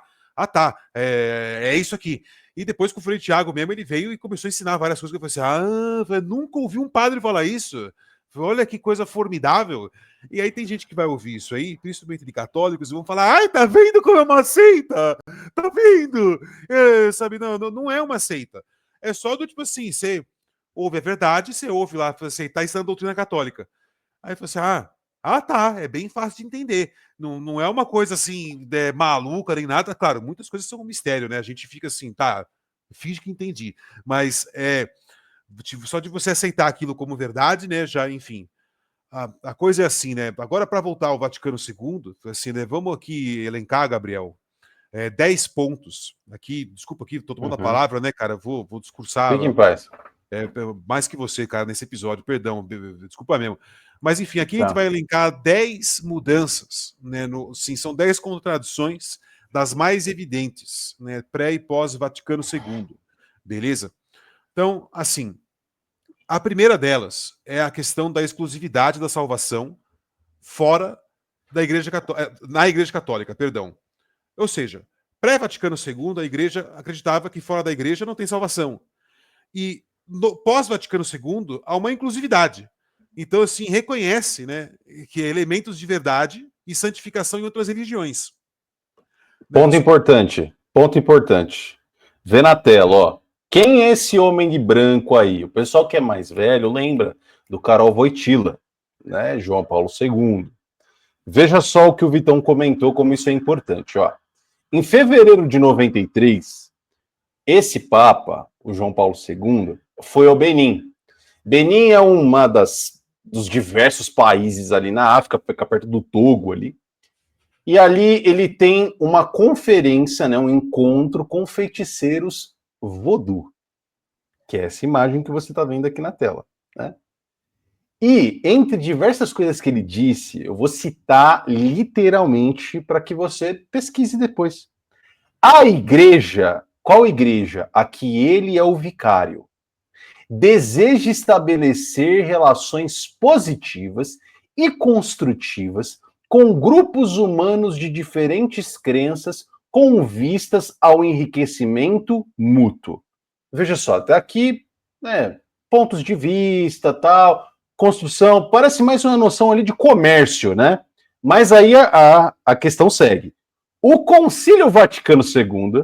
tá, é isso aqui. E depois com o Frei Thiago mesmo, ele veio e começou a ensinar várias coisas que eu falei assim, eu nunca ouvi um padre falar isso. Olha que coisa formidável. E aí tem gente que vai ouvir isso aí, principalmente de católicos, e vão falar, ai, tá vendo como é uma seita? Tá vendo? Sabe, não é uma seita. É só do tipo assim, você ouve a verdade, você ouve lá, você tá ensinando a doutrina católica. Aí você assim, tá, é bem fácil de entender. Não é uma coisa assim, maluca nem nada. Claro, muitas coisas são um mistério, né? A gente fica assim, tá, finge que entendi. Mas só de você aceitar aquilo como verdade, né? Já, enfim. A coisa é assim, né? Agora, para voltar ao Vaticano II, assim, né? Vamos aqui elencar, Gabriel, 10 pontos. Aqui, desculpa aqui, tô tomando a palavra, né, cara? Vou discursar. Fique em paz. Mais que você, cara, nesse episódio, perdão, desculpa mesmo. Mas enfim, aqui a gente Tá. vai elencar 10 mudanças, né? Sim, são 10 contradições das mais evidentes, né? Pré e pós Vaticano II. Beleza? Então, assim, a primeira delas é a questão da exclusividade da salvação fora da Igreja Católica, na Igreja Católica, perdão. Ou seja, pré-Vaticano II, a Igreja acreditava que fora da Igreja não tem salvação. E no pós-Vaticano II, há uma inclusividade. Então, assim, reconhece, né, que é elementos de verdade e santificação em outras religiões. Ponto importante. Ponto importante. Vê na tela, ó. Quem é esse homem de branco aí? O pessoal que é mais velho lembra do Karol Wojtyla, né? João Paulo II. Veja só o que o Vitão comentou, como isso é importante, ó. Em fevereiro de 93, esse Papa, o João Paulo II, foi ao Benin. Benin é uma dos diversos países ali na África, fica perto do Togo ali. E ali ele tem uma conferência, né, um encontro com feiticeiros voodoo, que é essa imagem que você está vendo aqui na tela, né? E, entre diversas coisas que ele disse, eu vou citar literalmente para que você pesquise depois. A igreja, qual igreja? A que ele é o vicário, deseja estabelecer relações positivas e construtivas com grupos humanos de diferentes crenças com vistas ao enriquecimento mútuo. Veja só, até aqui, né, pontos de vista, tal, construção, parece mais uma noção ali de comércio, né? Mas aí a questão segue. O Concílio Vaticano II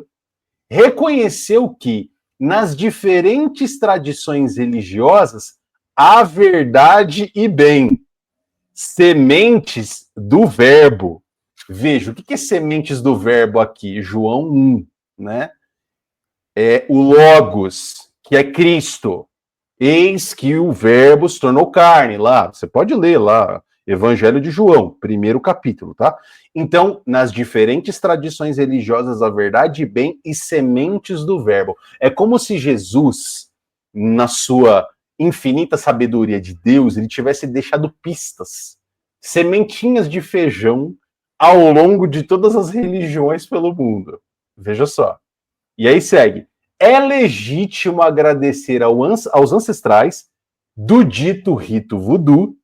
reconheceu que, nas diferentes tradições religiosas, há verdade e bem, sementes do verbo. Veja, o que é sementes do verbo aqui? João 1, né? É o Logos, que é Cristo. Eis que o verbo se tornou carne, lá, você pode ler lá, Evangelho de João, primeiro capítulo, tá? Então, nas diferentes tradições religiosas, a verdade e bem e sementes do verbo. É como se Jesus, na sua infinita sabedoria de Deus, ele tivesse deixado pistas, sementinhas de feijão ao longo de todas as religiões pelo mundo. Veja só. E aí segue. É legítimo agradecer aos ancestrais do dito rito voodoo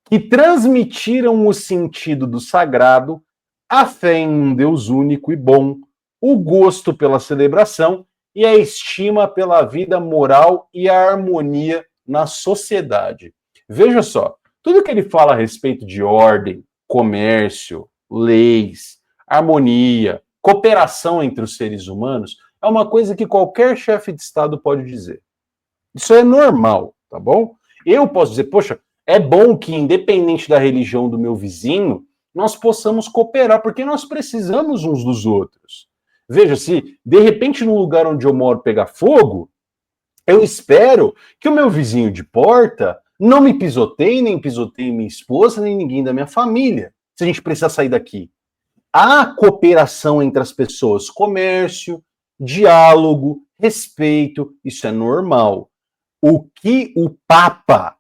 que transmitiram o sentido do sagrado, a fé em um Deus único e bom, o gosto pela celebração e a estima pela vida moral e a harmonia na sociedade. Veja só, tudo que ele fala a respeito de ordem, comércio, leis, harmonia, cooperação entre os seres humanos, é uma coisa que qualquer chefe de Estado pode dizer. Isso é normal, tá bom? Eu posso dizer, poxa, é bom que, independente da religião do meu vizinho, nós possamos cooperar, porque nós precisamos uns dos outros. Veja, se de repente no lugar onde eu moro pegar fogo, eu espero que o meu vizinho de porta não me pisoteie, nem pisoteie minha esposa, nem ninguém da minha família, se a gente precisar sair daqui. Há cooperação entre as pessoas, comércio, diálogo, respeito, isso é normal. O que o Papa,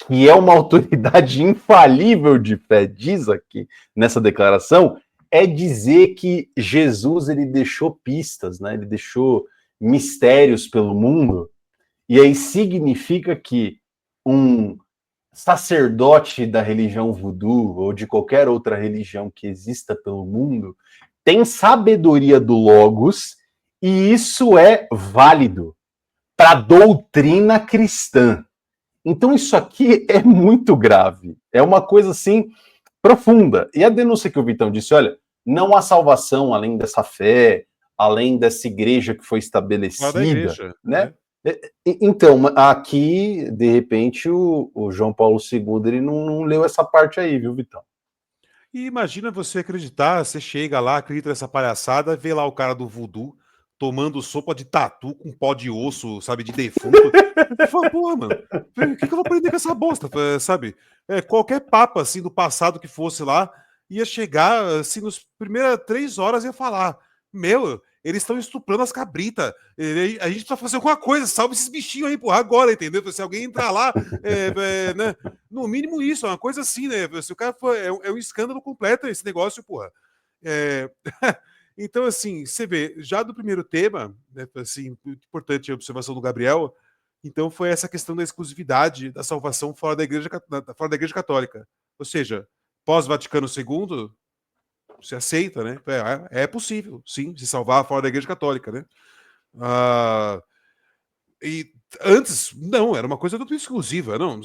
que é uma autoridade infalível de fé, diz aqui nessa declaração, é dizer que Jesus ele deixou pistas, né? Ele deixou mistérios pelo mundo, e aí significa que um sacerdote da religião voodoo ou de qualquer outra religião que exista pelo mundo tem sabedoria do Logos, e isso é válido para a doutrina cristã. Então isso aqui é muito grave, é uma coisa assim profunda. E a denúncia que o Vitão disse, olha, não há salvação além dessa fé, além dessa igreja que foi estabelecida, igreja, né? Então, aqui, de repente, o João Paulo II ele não leu essa parte aí, viu, Vitão? E imagina você acreditar, você chega lá, acredita nessa palhaçada, vê lá o cara do voodoo tomando sopa de tatu com pó de osso, sabe, de defunto. Fala, porra, mano, o que eu vou aprender com essa bosta, sabe? Qualquer papa, assim, do passado que fosse lá, ia chegar, assim, nas primeiras 3 horas ia falar, meu, eles estão estuprando as cabritas, a gente precisa fazer alguma coisa, salve esses bichinhos aí, porra, agora, entendeu? Se alguém entrar lá, né? No mínimo isso, é uma coisa assim, né? Se o cara for, é um escândalo completo esse negócio, porra. Então, assim, você vê, já do primeiro tema, né, assim, muito importante a observação do Gabriel, então foi essa questão da exclusividade da salvação fora da Igreja Católica. Ou seja, pós-Vaticano II, se aceita, né? É possível, sim, se salvar fora da Igreja Católica, né? E antes, não, era uma coisa totalmente exclusiva, não.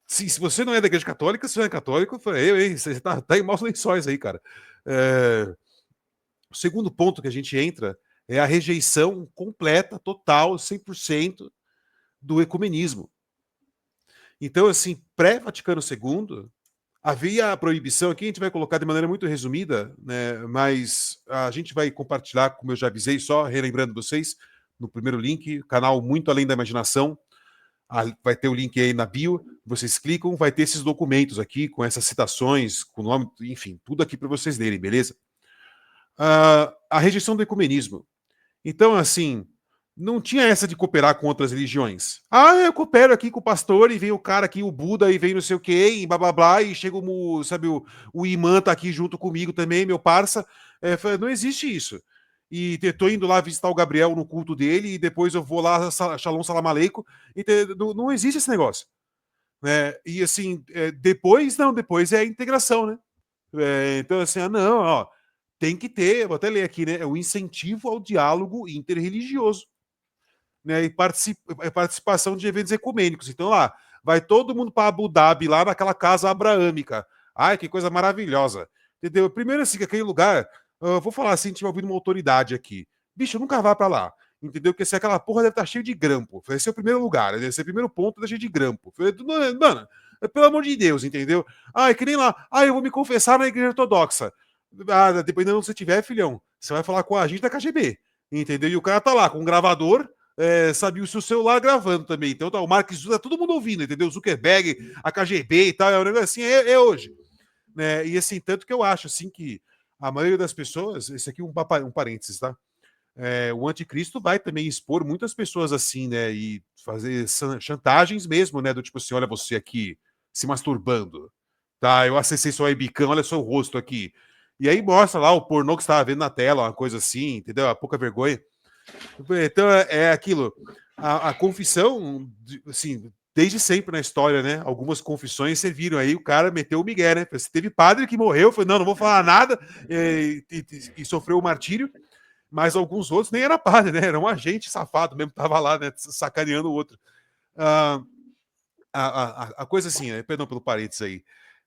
Se você não é da Igreja Católica, se você não é católico, você tá em maus lençóis aí, cara. O segundo ponto que a gente entra é a rejeição completa, total, 100% do ecumenismo. Então, assim, pré-Vaticano II, havia a proibição, aqui a gente vai colocar de maneira muito resumida, né, mas a gente vai compartilhar, como eu já avisei, só relembrando vocês, no primeiro link, canal Muito Além da Imaginação, vai ter o link aí na bio, vocês clicam, vai ter esses documentos aqui, com essas citações, com o nome, enfim, tudo aqui para vocês lerem, beleza? A rejeição do ecumenismo. Então, assim, não tinha essa de cooperar com outras religiões. Ah, eu coopero aqui com o pastor e vem o cara aqui, o Buda, e vem não sei o quê, e blá blá blá, e chega sabe, o imã tá aqui junto comigo também, meu parça. Não existe isso. E tô indo lá visitar o Gabriel no culto dele, e depois eu vou lá, Shalom Salam Aleikum, e não existe esse negócio. Né? E assim, depois é a integração, né? Então, assim, não, ó, tem que ter, vou até ler aqui, né? É o incentivo ao diálogo interreligioso. Né, e participação de eventos ecumênicos. Então, lá, vai todo mundo para Abu Dhabi, lá naquela casa abraâmica. Ai, que coisa maravilhosa. Entendeu? Primeiro, assim, que aquele lugar, eu vou falar assim, tiver ouvido uma autoridade aqui. Bicho, nunca vá para lá. Entendeu? Porque se aquela porra deve estar cheio de grampo. Esse é o primeiro lugar, esse é o primeiro ponto, tá cheio de grampo. Mano, pelo amor de Deus, entendeu? Ai, que nem lá. Ai, eu vou me confessar na igreja ortodoxa. Ah, dependendo de onde você tiver, filhão, você vai falar com a agente da KGB. Entendeu? E o cara tá lá com um gravador, sabe, o seu celular gravando também. Então, tá, o Mark Zuckerberg, tá todo mundo ouvindo, entendeu? O Zuckerberg, a KGB e tal, é um negócio assim, é hoje. Né? E assim, tanto que eu acho assim que a maioria das pessoas, esse aqui é um parênteses, tá? O anticristo vai também expor muitas pessoas assim, né? E fazer chantagens mesmo, né? Do tipo assim, olha você aqui se masturbando, tá? Eu acessei sua webcam, olha só o rosto aqui. E aí mostra lá o pornô que você estava vendo na tela, uma coisa assim, entendeu? A pouca vergonha. Então é aquilo. A confissão, assim, desde sempre na história, né? Algumas confissões serviram aí, o cara meteu o migué, né? Você teve padre que morreu, foi não vou falar nada, e sofreu o martírio, mas alguns outros nem era padre, né? Era um agente safado mesmo, tava lá, né? Sacaneando o outro. A coisa assim, perdão pelo parênteses aí.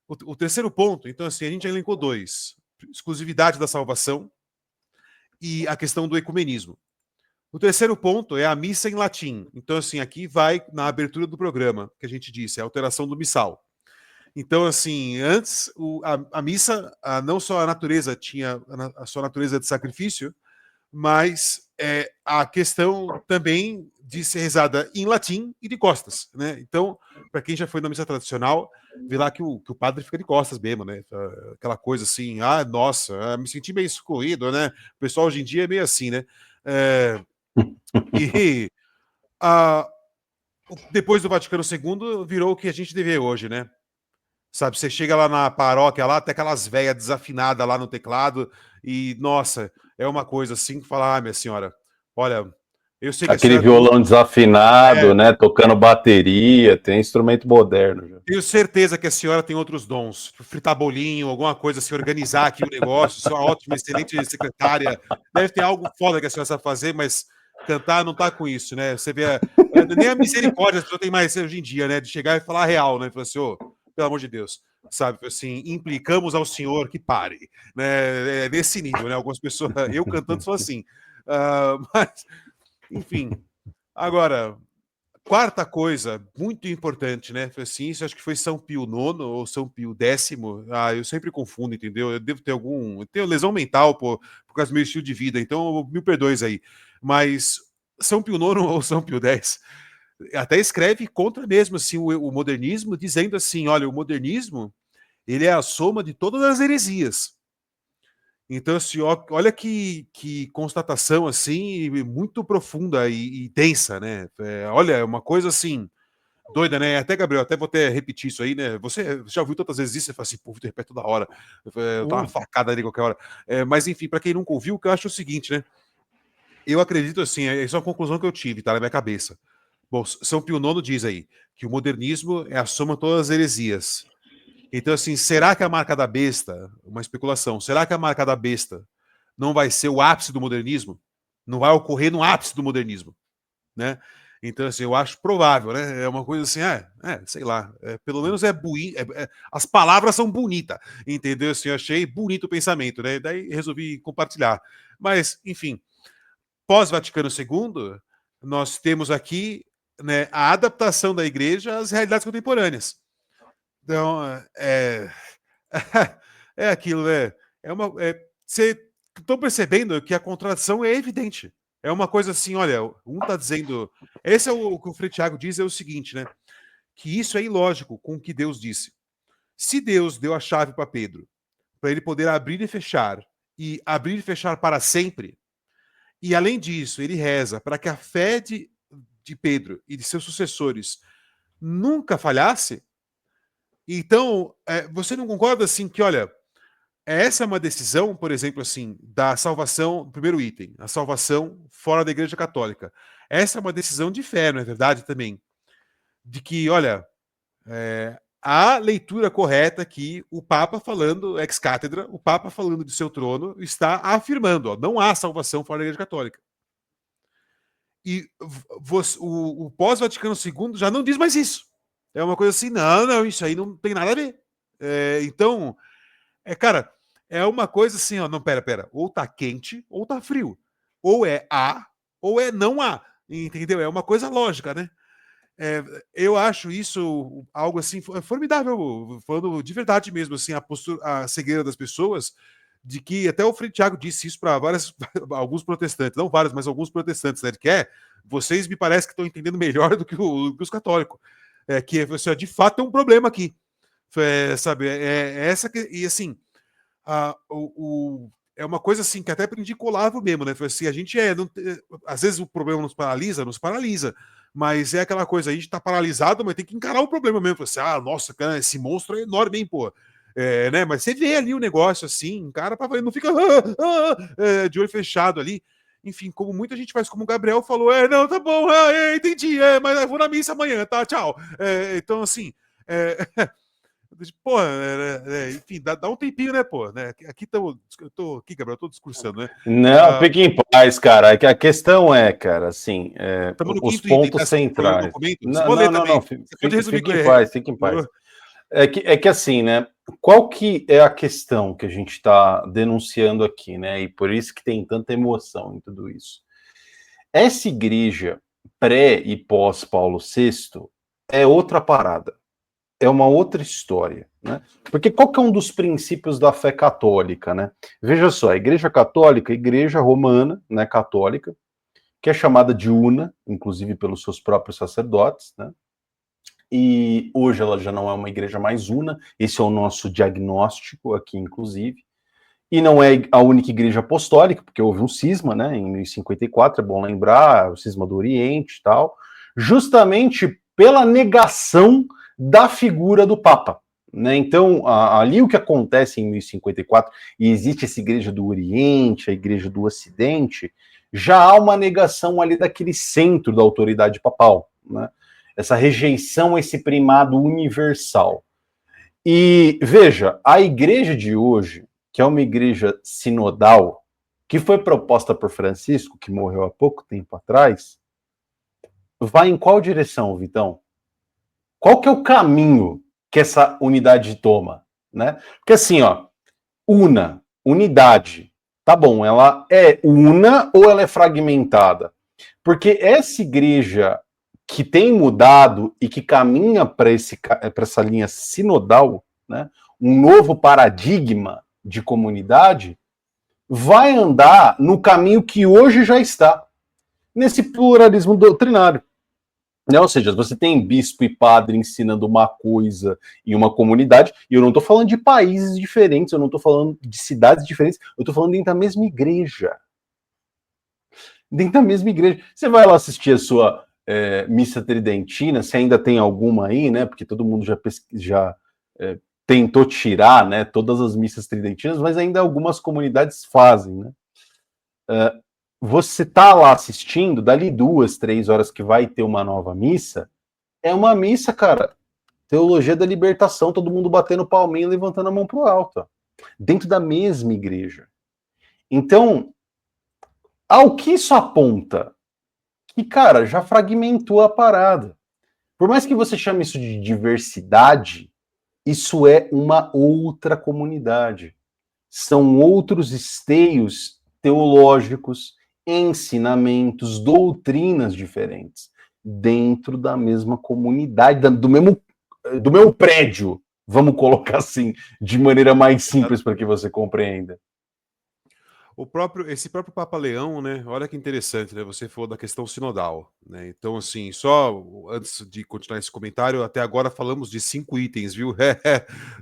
O terceiro ponto, então, assim, a gente já elencou dois: exclusividade da salvação e a questão do ecumenismo. O terceiro ponto é a missa em latim. Então, assim, aqui vai na abertura do programa, que a gente disse, a alteração do missal. Então, assim, antes, a missa, não só a natureza tinha a sua natureza de sacrifício, mas a questão também de ser rezada em latim e de costas, né? Então, para quem já foi na missa tradicional, vê lá que o padre fica de costas mesmo, né? Aquela coisa assim, nossa, me senti meio excluído, né? O pessoal hoje em dia é meio assim, né? E depois do Vaticano II virou o que a gente vê hoje, né? Sabe, você chega lá na paróquia, lá até aquelas velhas desafinadas lá no teclado, e nossa, é uma coisa assim que fala, minha senhora, olha, eu sei que a Aquele senhora tem violão desafinado, né? Tocando bateria, tem instrumento moderno. Já. Tenho certeza que a senhora tem outros dons. Fritar bolinho, alguma coisa, se organizar aqui o negócio, ser uma ótima, excelente secretária. Deve ter algo foda que a senhora sabe fazer, mas cantar não tá com isso, né? Você vê, nem a misericórdia a pessoa tem mais hoje em dia, né? De chegar e falar a real, né? Falar assim, pelo amor de Deus, sabe? Assim, implicamos ao senhor que pare, né? É nesse nível, né? Algumas pessoas, eu cantando sou assim. Mas, enfim. Agora, quarta coisa, muito importante, né? Foi assim, isso acho que foi São Pio IX ou São Pio X. Eu sempre confundo, entendeu? Eu devo ter eu tenho lesão mental por causa do meu estilo de vida, então me perdoe aí. Mas São Pio IX ou São Pio X até escreve contra mesmo assim o modernismo, dizendo assim, olha, o modernismo ele é a soma de todas as heresias. Então, assim, olha que constatação assim muito profunda e densa, né? Olha, é uma coisa assim doida, né? Até, Gabriel, até vou até repetir isso aí, né? Você já ouviu tantas vezes isso, você fala assim, pô, Vitor, repete toda hora. Eu tava uma facada ali qualquer hora. Mas, enfim, para quem nunca ouviu, o que eu acho é o seguinte, né? Eu acredito assim, essa é uma conclusão que eu tive, tá? Na minha cabeça. Bom, São Pio IX diz aí que o modernismo é a soma de todas as heresias. Então, assim, será que a marca da besta, uma especulação, será que a marca da besta não vai ser o ápice do modernismo? Não vai ocorrer no ápice do modernismo, né? Então, assim, eu acho provável, né? É uma coisa assim, sei lá. Pelo menos as palavras são bonitas, entendeu? Assim, eu achei bonito o pensamento, né? Daí resolvi compartilhar. Mas, enfim, pós-Vaticano II, nós temos aqui, né, a adaptação da igreja às realidades contemporâneas. Então, é aquilo, né? Vocês estão percebendo que a contradição é evidente. É uma coisa assim, olha, um está dizendo. Esse é o que o Frei Tiago diz, é o seguinte, né? Que isso é ilógico com o que Deus disse. Se Deus deu a chave para Pedro, para ele poder abrir e fechar para sempre, E além disso, ele reza para que a fé de Pedro e de seus sucessores nunca falhasse. Então, você não concorda assim que, olha, essa é uma decisão, por exemplo, assim, da salvação, primeiro item, a salvação fora da Igreja Católica. Essa é uma decisão de fé, não é verdade também? De que, olha, a leitura correta que o Papa falando ex cátedra, o Papa falando de seu trono, está afirmando, ó, não há salvação fora da Igreja Católica. E o pós-Vaticano II já não diz mais isso. É uma coisa assim, não, isso aí não tem nada a ver. Então, cara, é uma coisa assim, ó, não, pera, ou tá quente ou tá frio. Ou é A, ou é não A, entendeu? É uma coisa lógica, né? Eu acho isso algo assim formidável, falando de verdade mesmo, assim, a cegueira das pessoas, de que até o Frei Tiago disse isso para alguns protestantes, não vários, mas alguns protestantes, né? Que vocês me parece que estão entendendo melhor do que os católicos, que você de fato tem um problema aqui, sabe? Essa que, e assim, é uma coisa assim que até aprendi colável mesmo, né? Assim, a gente às vezes o problema nos paralisa, mas é aquela coisa, a gente tá paralisado, mas tem que encarar o problema mesmo. Assim, nossa, cara, esse monstro é enorme, hein, pô. Né? Mas você vê ali o negócio assim, encara pra valer, não fica de olho fechado ali. Enfim, como muita gente faz, como o Gabriel falou, não, tá bom, entendi, mas eu vou na missa amanhã, tá, tchau. Então, assim, pô, enfim, dá um tempinho, né, pô? Né? Aqui eu tô aqui, Gabriel, eu tô discursando, né? Não, fique em paz, cara. A questão é, cara, assim, Estamos no os quinto item, pontos tá? Você tem o centrais. documento? Você Não, pode ler não, não, também. não. Você pode resumir. Fique em paz, fique em paz. É que assim, né? Qual que é a questão que a gente está denunciando aqui, né? E por isso que tem tanta emoção em tudo isso. Essa igreja pré e pós Paulo VI é outra parada, é uma outra história, né? Porque qual que é um dos princípios da fé católica, né? Veja só, a Igreja Católica, a Igreja Romana, né, católica, que é chamada de una, inclusive pelos seus próprios sacerdotes, né? E hoje ela já não é uma igreja mais una, esse é o nosso diagnóstico aqui, inclusive. E não é a única igreja apostólica, porque houve um cisma, né, em 1054, é bom lembrar, o cisma do Oriente e tal, justamente pela negação da figura do Papa. Né? Então, ali o que acontece em 1054, e existe essa igreja do Oriente, a igreja do Ocidente, já há uma negação ali daquele centro da autoridade papal, né? Essa rejeição a esse primado universal. E veja, a igreja de hoje, que é uma igreja sinodal, que foi proposta por Francisco, que morreu há pouco tempo atrás, vai em qual direção, Vitão? Qual que é o caminho que essa unidade toma, né? Porque assim, ó, unidade, tá bom, ela é una ou ela é fragmentada? Porque essa igreja que tem mudado e que caminha para essa linha sinodal, né, um novo paradigma de comunidade, vai andar no caminho que hoje já está, nesse pluralismo doutrinário. Né? Ou seja, você tem bispo e padre ensinando uma coisa em uma comunidade, e eu não estou falando de países diferentes, eu não estou falando de cidades diferentes, eu estou falando dentro da mesma igreja. Dentro da mesma igreja. Você vai lá assistir a sua missa tridentina, se ainda tem alguma aí, né? Porque todo mundo já tentou tirar, né, todas as missas tridentinas, mas ainda algumas comunidades fazem, né? Você tá lá assistindo, dali 2, 3 horas que vai ter uma nova missa, é uma missa, cara, teologia da libertação, todo mundo batendo palminha e levantando a mão pro alto, ó, dentro da mesma igreja. Então, ao que isso aponta? Que, cara, já fragmentou a parada. Por mais que você chame isso de diversidade, isso é uma outra comunidade. São outros esteios teológicos, ensinamentos, doutrinas diferentes, dentro da mesma comunidade, do mesmo prédio, vamos colocar assim, de maneira mais simples para que você compreenda. Esse próprio Papa Leão, né? Olha que interessante, né? Você falou da questão sinodal, né? Então, assim, só antes de continuar esse comentário, até agora falamos de 5 itens, viu?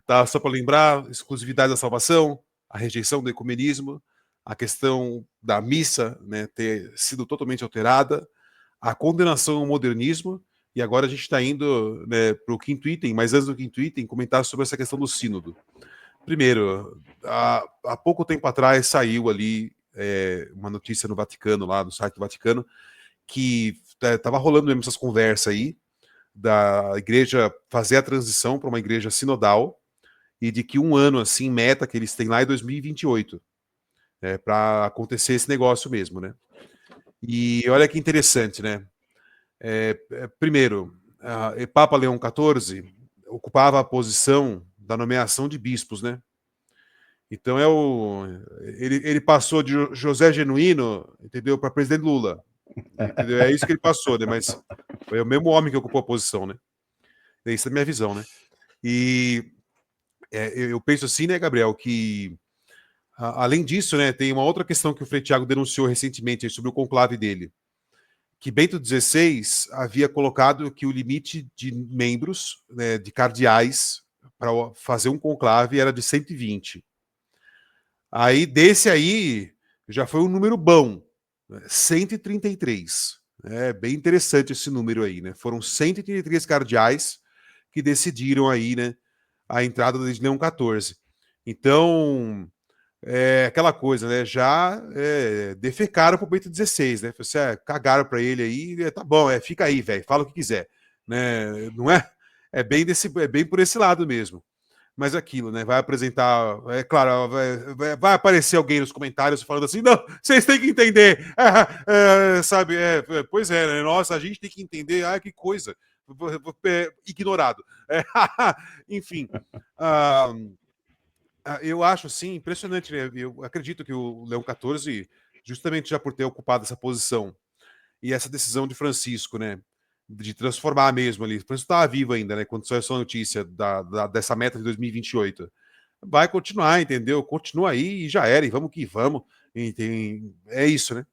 Tá, só para lembrar: exclusividade da salvação, a rejeição do ecumenismo, a questão da missa, né, ter sido totalmente alterada, a condenação ao modernismo, e agora a gente está indo, né, para o quinto item, mas antes do quinto item, comentar sobre essa questão do sínodo. Primeiro, há pouco tempo atrás saiu ali uma notícia no Vaticano, lá no site do Vaticano, que estava rolando mesmo essas conversas aí, da igreja fazer a transição para uma igreja sinodal, e de que um ano, assim, meta que eles têm lá é 2028, para acontecer esse negócio mesmo, né? E olha que interessante, né? Primeiro, Papa Leão XIV ocupava a posição da nomeação de bispos, né? Então ele passou de José Genuíno, entendeu, para presidente Lula, entendeu? É isso que ele passou, né? Mas foi o mesmo homem que ocupou a posição, né? Essa é a minha visão, né? E eu penso assim, né, Gabriel, que além disso, né, tem uma outra questão que o Frei Tiago denunciou recentemente sobre o conclave dele, que Bento XVI havia colocado que o limite de membros, né, de cardeais para fazer um conclave era de 120. Aí desse aí já foi um número bom, 133. É bem interessante esse número aí, né? Foram 133 cardeais que decidiram aí, né, a entrada de Leão XIV. Então, aquela coisa, né? Já defecaram pro Bento XVI, né? Você cagaram para ele aí, tá bom, fica aí, velho, fala o que quiser, né? Não é? É bem por esse lado mesmo. Mas aquilo, né? Vai apresentar. É claro, vai aparecer alguém nos comentários falando assim: não, vocês têm que entender. Sabe? Pois é, né? Nossa, a gente tem que entender. Ah, que coisa. Ignorado. Enfim. Eu acho assim impressionante, né? Eu acredito que o Leão XIV, justamente já por ter ocupado essa posição e essa decisão de Francisco, né? De transformar mesmo ali. Francisco estava vivo ainda, né? Quando saiu essa notícia dessa meta de 2028. Vai continuar, entendeu? Continua aí e já era, e vamos que vamos. É isso, né?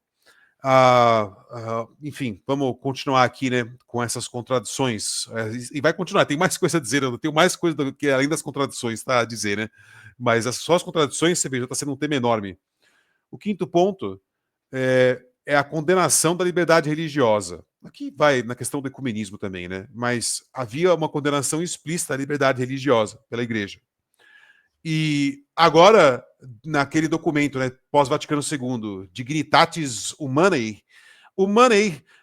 Enfim, vamos continuar aqui, né? Com essas contradições. E vai continuar, tem mais coisa a dizer, eu tenho mais coisa do que além das contradições, tá? A dizer, né? Mas só as contradições, você vê, já está sendo um tema enorme. O quinto ponto é a condenação da liberdade religiosa. Aqui vai na questão do ecumenismo também, né? Mas havia uma condenação explícita à liberdade religiosa pela igreja. E agora, naquele documento, né, pós-Vaticano II, Dignitatis Humanae,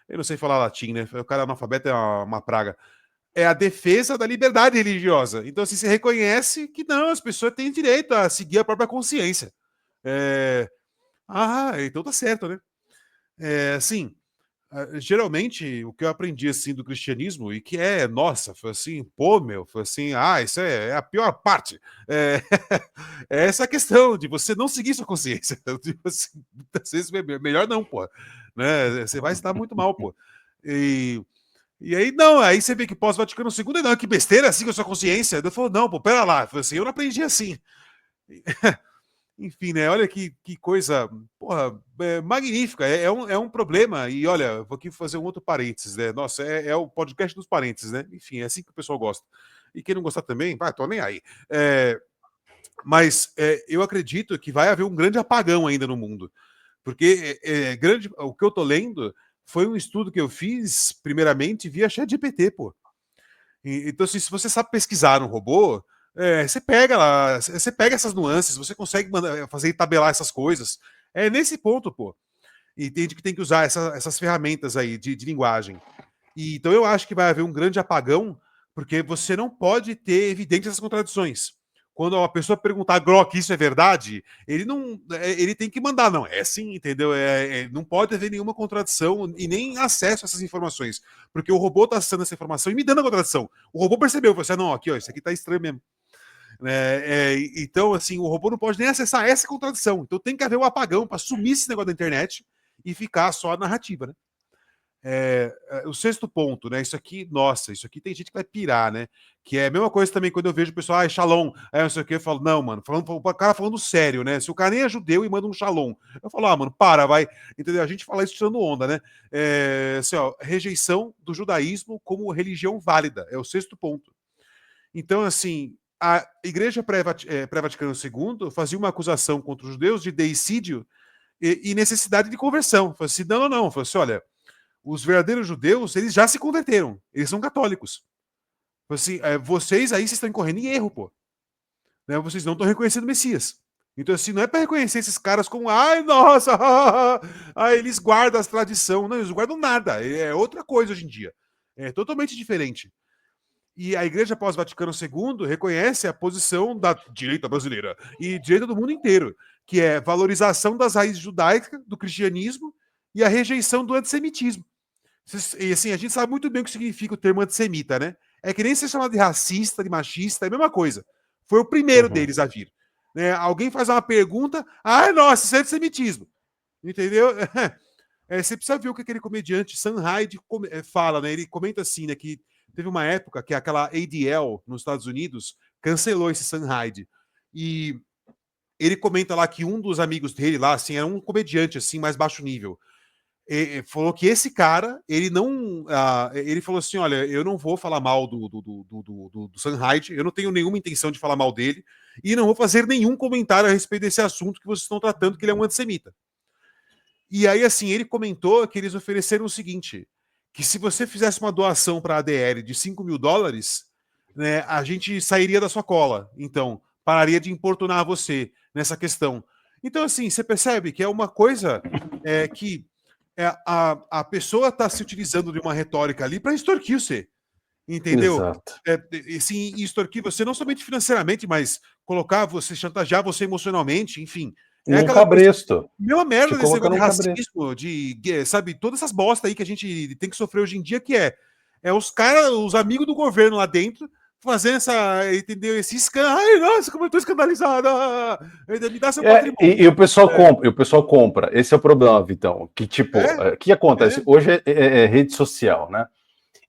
eu não sei falar latim, né? O cara analfabeto é uma praga. É a defesa da liberdade religiosa. Então, assim, você reconhece que não, as pessoas têm direito a seguir a própria consciência. Então tá certo, né? Assim, geralmente o que eu aprendi assim do cristianismo e que nossa, foi assim, pô, meu, foi assim, isso é a pior parte. É, é essa questão de você não seguir sua consciência. Tipo assim, muitas vezes melhor não, pô. Né? Você vai estar muito mal, pô. E aí, não, aí você vê que pós-Vaticano II, não, que besteira, siga a sua consciência. Eu falo, não, pô, pera lá. Eu falei assim, eu não aprendi assim. Enfim, né? Olha que coisa, porra, magnífica. É um problema. E olha, vou aqui fazer um outro parênteses, né? Nossa, é o podcast dos parênteses, né? Enfim, é assim que o pessoal gosta. E quem não gostar também, vai, tô nem aí. Mas eu acredito que vai haver um grande apagão ainda no mundo. Porque o que eu tô lendo foi um estudo que eu fiz, primeiramente, via ChatGPT, pô. Então, assim, se você sabe pesquisar no robô, você pega lá, você pega essas nuances, você consegue fazer e tabelar essas coisas. É nesse ponto, pô. E entende que tem que usar essas ferramentas aí de linguagem. Então eu acho que vai haver um grande apagão, porque você não pode ter evidentes essas contradições. Quando uma pessoa perguntar, Grok, isso é verdade? Ele não, ele tem que mandar, não. É sim, entendeu? Não pode haver nenhuma contradição e nem acesso a essas informações, porque o robô está acessando essa informação e me dando a contradição. O robô percebeu, você não, aqui, ó, isso aqui tá estranho mesmo. Então, assim, o robô não pode nem acessar essa contradição. Então tem que haver um apagão para sumir esse negócio da internet e ficar só a narrativa, né? O sexto ponto, né? Isso aqui, nossa, isso aqui tem gente que vai pirar, né? Que é a mesma coisa também quando eu vejo o pessoal, shalom, não sei o que, eu falo, não, mano, o cara falando sério, né? Se o cara nem é judeu e manda um shalom, eu falo, mano, vai, entendeu? A gente fala isso tirando onda, né? Assim, ó, rejeição do judaísmo como religião válida, é o sexto ponto. Então, assim, a igreja pré-Vaticano II fazia uma acusação contra os judeus de deicídio e necessidade de conversão. Falou assim, não. Falou assim, olha, os verdadeiros judeus, eles já se converteram, eles são católicos. Falou assim, vocês aí vocês estão incorrendo em erro, pô. Né? Vocês não estão reconhecendo o Messias. Então, assim, não é para reconhecer esses caras como, ai, nossa, eles guardam as tradições. Não, eles não guardam nada. É outra coisa hoje em dia. É totalmente diferente. E a Igreja pós-Vaticano II reconhece a posição da direita brasileira e direita do mundo inteiro, que é valorização das raízes judaicas, do cristianismo e a rejeição do antissemitismo. E assim, a gente sabe muito bem o que significa o termo antissemita, né? É que nem ser chamado de racista, de machista, é a mesma coisa. Foi o primeiro deles a vir. Né? Alguém faz uma pergunta, ai, nossa, isso é antissemitismo. Entendeu? Você precisa ver o que aquele comediante Sam Hyde fala, né? Ele comenta assim, né, que teve uma época que aquela ADL nos Estados Unidos cancelou esse Sam Hyde. E ele comenta lá que um dos amigos dele lá, assim, era um comediante, assim, mais baixo nível. E falou que esse cara, ele não... ele falou assim, olha, eu não vou falar mal do Sam Hyde, eu não tenho nenhuma intenção de falar mal dele, e não vou fazer nenhum comentário a respeito desse assunto que vocês estão tratando, que ele é um antissemita. E aí, assim, ele comentou que eles ofereceram o seguinte, que se você fizesse uma doação para a ADL de $5.000, né, a gente sairia da sua cola. Então, pararia de importunar você nessa questão. Então, assim, você percebe que é uma coisa que a pessoa está se utilizando de uma retórica ali para extorquir você. Entendeu? Exato. Sim, extorquir você não somente financeiramente, mas colocar você, chantagear você emocionalmente, enfim. Num cabresto. Mesma merda desse negócio de cabresto. racismo, sabe, todas essas bosta aí que a gente tem que sofrer hoje em dia, que é os caras, os amigos do governo lá dentro, fazendo entendeu? Esse escândalo. Ai, nossa, como eu tô escandalizada! Me dá seu patrimônio. E o pessoal compra, e o pessoal compra. Esse é o problema, Vitão. Que tipo, o que acontece? Hoje é rede social, né?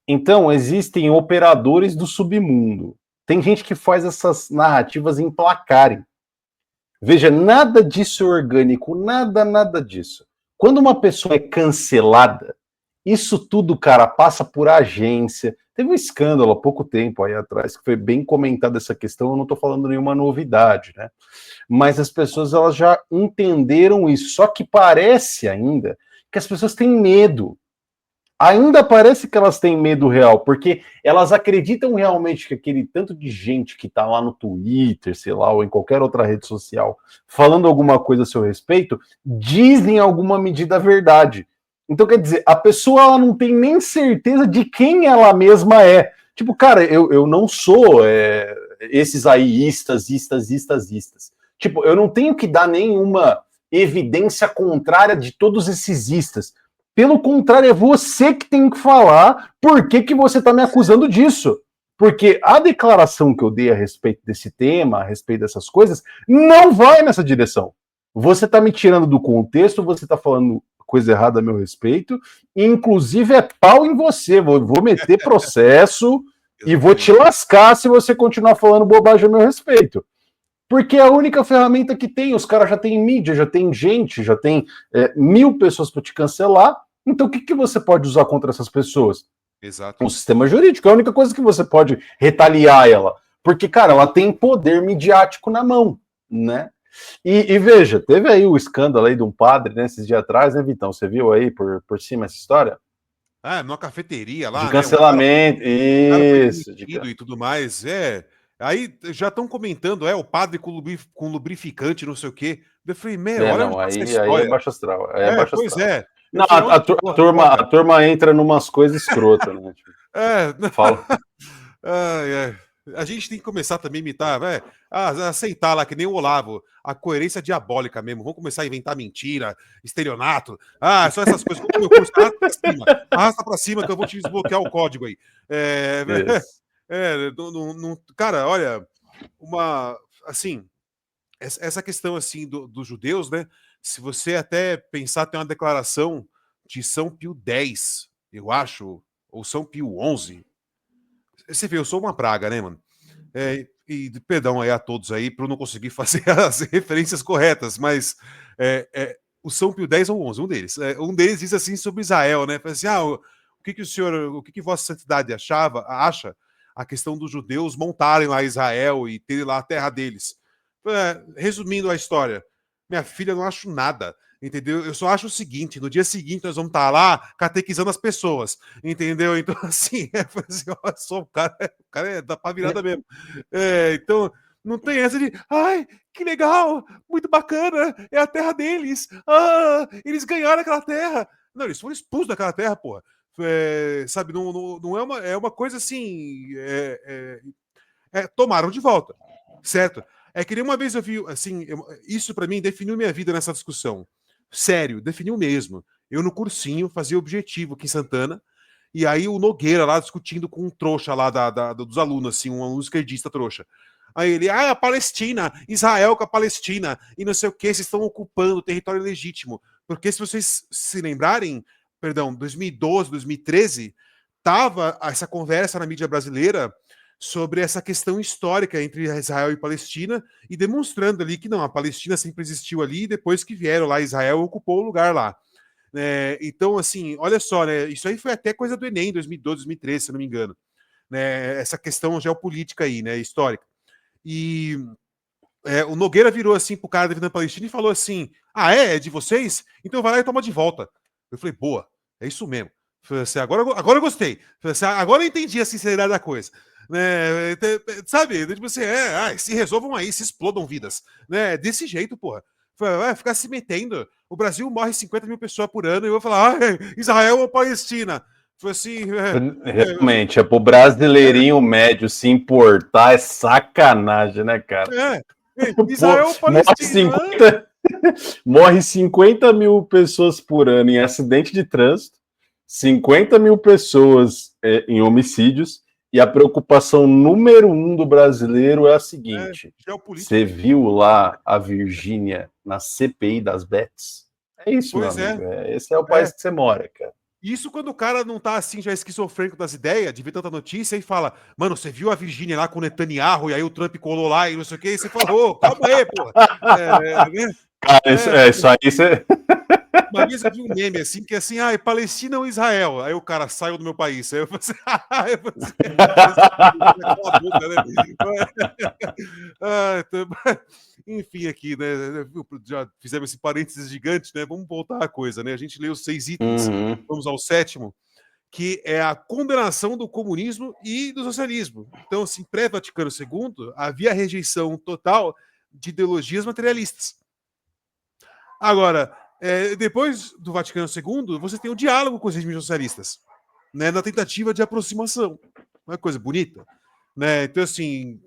Então, existem operadores do submundo. Tem gente que faz essas narrativas emplacarem. Veja, nada disso é orgânico, nada disso. Quando uma pessoa é cancelada, isso tudo, cara, passa por agência. Teve um escândalo há pouco tempo aí atrás, que foi bem comentada essa questão, eu não estou falando nenhuma novidade, né? Mas as pessoas, elas já entenderam isso, só que parece ainda que as pessoas têm medo. Ainda parece que elas têm medo real, porque elas acreditam realmente que aquele tanto de gente que tá lá no Twitter, sei lá, ou em qualquer outra rede social, falando alguma coisa a seu respeito, dizem alguma medida a verdade. Então, quer dizer, a pessoa ela não tem nem certeza de quem ela mesma é. Tipo, cara, eu não sou esses aí istas. Tipo, eu não tenho que dar nenhuma evidência contrária de todos esses istas. Pelo contrário, é você que tem que falar por que você está me acusando disso. Porque a declaração que eu dei a respeito desse tema, a respeito dessas coisas, não vai nessa direção. Você está me tirando do contexto, você está falando coisa errada a meu respeito, e inclusive é pau em você. Vou meter processo e vou te lascar se você continuar falando bobagem a meu respeito. Porque é a única ferramenta que tem, os caras já têm mídia, já tem gente, já tem 1.000 pessoas para te cancelar. Então o que você pode usar contra essas pessoas? Exato. O sistema jurídico é a única coisa que você pode retaliar ela. Porque, cara, ela tem poder midiático na mão, né? E veja, teve aí o escândalo aí de um padre, né, esses dias atrás, né, Vitão? Você viu aí por cima essa história? Numa cafeteria lá, de cancelamento, né? Isso. E tudo mais, Aí já estão comentando, o padre com lubrificante, não sei o quê. Eu falei, olha não, aí é baixo astral. Aí é baixo pois astral. é. Não, a turma entra numas coisas escrotas, né? Tipo, fala. A gente tem que começar também a imitar, aceitar lá, que nem o Olavo, a coerência diabólica mesmo. Vamos começar a inventar mentira, estelionato. Só essas coisas. Como meu curso, arrasta pra cima que eu vou te desbloquear o código aí. Cara, olha, assim, essa questão assim dos judeus, né? Se você até pensar, tem uma declaração de São Pio X, eu acho, ou São Pio XI. Você vê, eu sou uma praga, né, mano? E perdão aí a todos aí por não conseguir fazer as referências corretas, mas o São Pio X ou 11, um deles. Um deles diz assim sobre Israel, né? Fala assim, o que Vossa Santidade acha a questão dos judeus montarem lá Israel e terem lá a terra deles? Resumindo a história, Minha filha, eu não acho nada. Entendeu? Eu só acho o seguinte: no dia seguinte nós vamos estar lá catequizando as pessoas, entendeu? Então, assim, o cara é da pá virada mesmo. Então, não tem essa de, ai, que legal, muito bacana, é a terra deles, eles ganharam aquela terra. Não, eles foram expulsos daquela terra, porra. Sabe, não é uma coisa assim. Tomaram de volta, certo? É que nem uma vez eu vi, assim, isso para mim definiu minha vida nessa discussão. Sério, definiu mesmo. Eu no cursinho fazia objetivo aqui em Santana, e aí o Nogueira lá discutindo com um trouxa lá dos alunos, assim, um aluno esquerdista trouxa. Aí ele, a Palestina, Israel com a Palestina, e não sei o que, vocês estão ocupando o território legítimo. Porque se vocês se lembrarem, perdão, 2012, 2013, tava essa conversa na mídia brasileira sobre essa questão histórica entre Israel e Palestina e demonstrando ali que não, a Palestina sempre existiu ali e depois que vieram lá, Israel ocupou o lugar lá. Então, assim, olha só, né, isso aí foi até coisa do Enem, 2012, 2013, se não me engano. Né, essa questão geopolítica aí, né, histórica. E o Nogueira virou assim pro cara da Palestina e falou assim, é de vocês? Então vai lá e toma de volta. Eu falei, boa, é isso mesmo. Falei assim, agora eu gostei. Falei assim, agora eu entendi a sinceridade da coisa. Né? Sabe? Tipo assim, se resolvam aí, se explodam vidas. Né? Desse jeito, porra. Vai ficar se metendo. O Brasil morre 50 mil pessoas por ano e eu vou falar, Israel ou Palestina? Foi assim. Realmente, pro brasileirinho médio se importar é sacanagem, né, cara? Pô, Israel ou Palestina? morre 50 mil pessoas por ano em acidente de trânsito, 50 mil pessoas em homicídios, e a preocupação número 1 do brasileiro é a seguinte: você viu lá a Virgínia na CPI das Bets? É isso, pois meu amigo. Esse é o país que você mora, cara. Isso quando o cara não tá assim, já esquizofrênico das ideias, de ver tanta notícia e fala, mano, você viu a Virgínia lá com o Netanyahu e aí o Trump colou lá e não sei o que, e você falou, calma aí, porra. Isso aí você. Uma vez eu vi um meme assim, que é assim, Palestina ou Israel? Aí o cara saiu do meu país. Aí eu falei enfim, aqui, né? Já fizemos esse parênteses gigante, né? Vamos voltar à coisa, né? A gente leu 6 itens, vamos ao 7º, que é a condenação do comunismo e do socialismo. Então, assim, pré-Vaticano II, havia rejeição total de ideologias materialistas. Agora, depois do Vaticano II, você tem o diálogo com os regimes socialistas, né, na tentativa de aproximação. Uma coisa bonita. Né? Então, assim,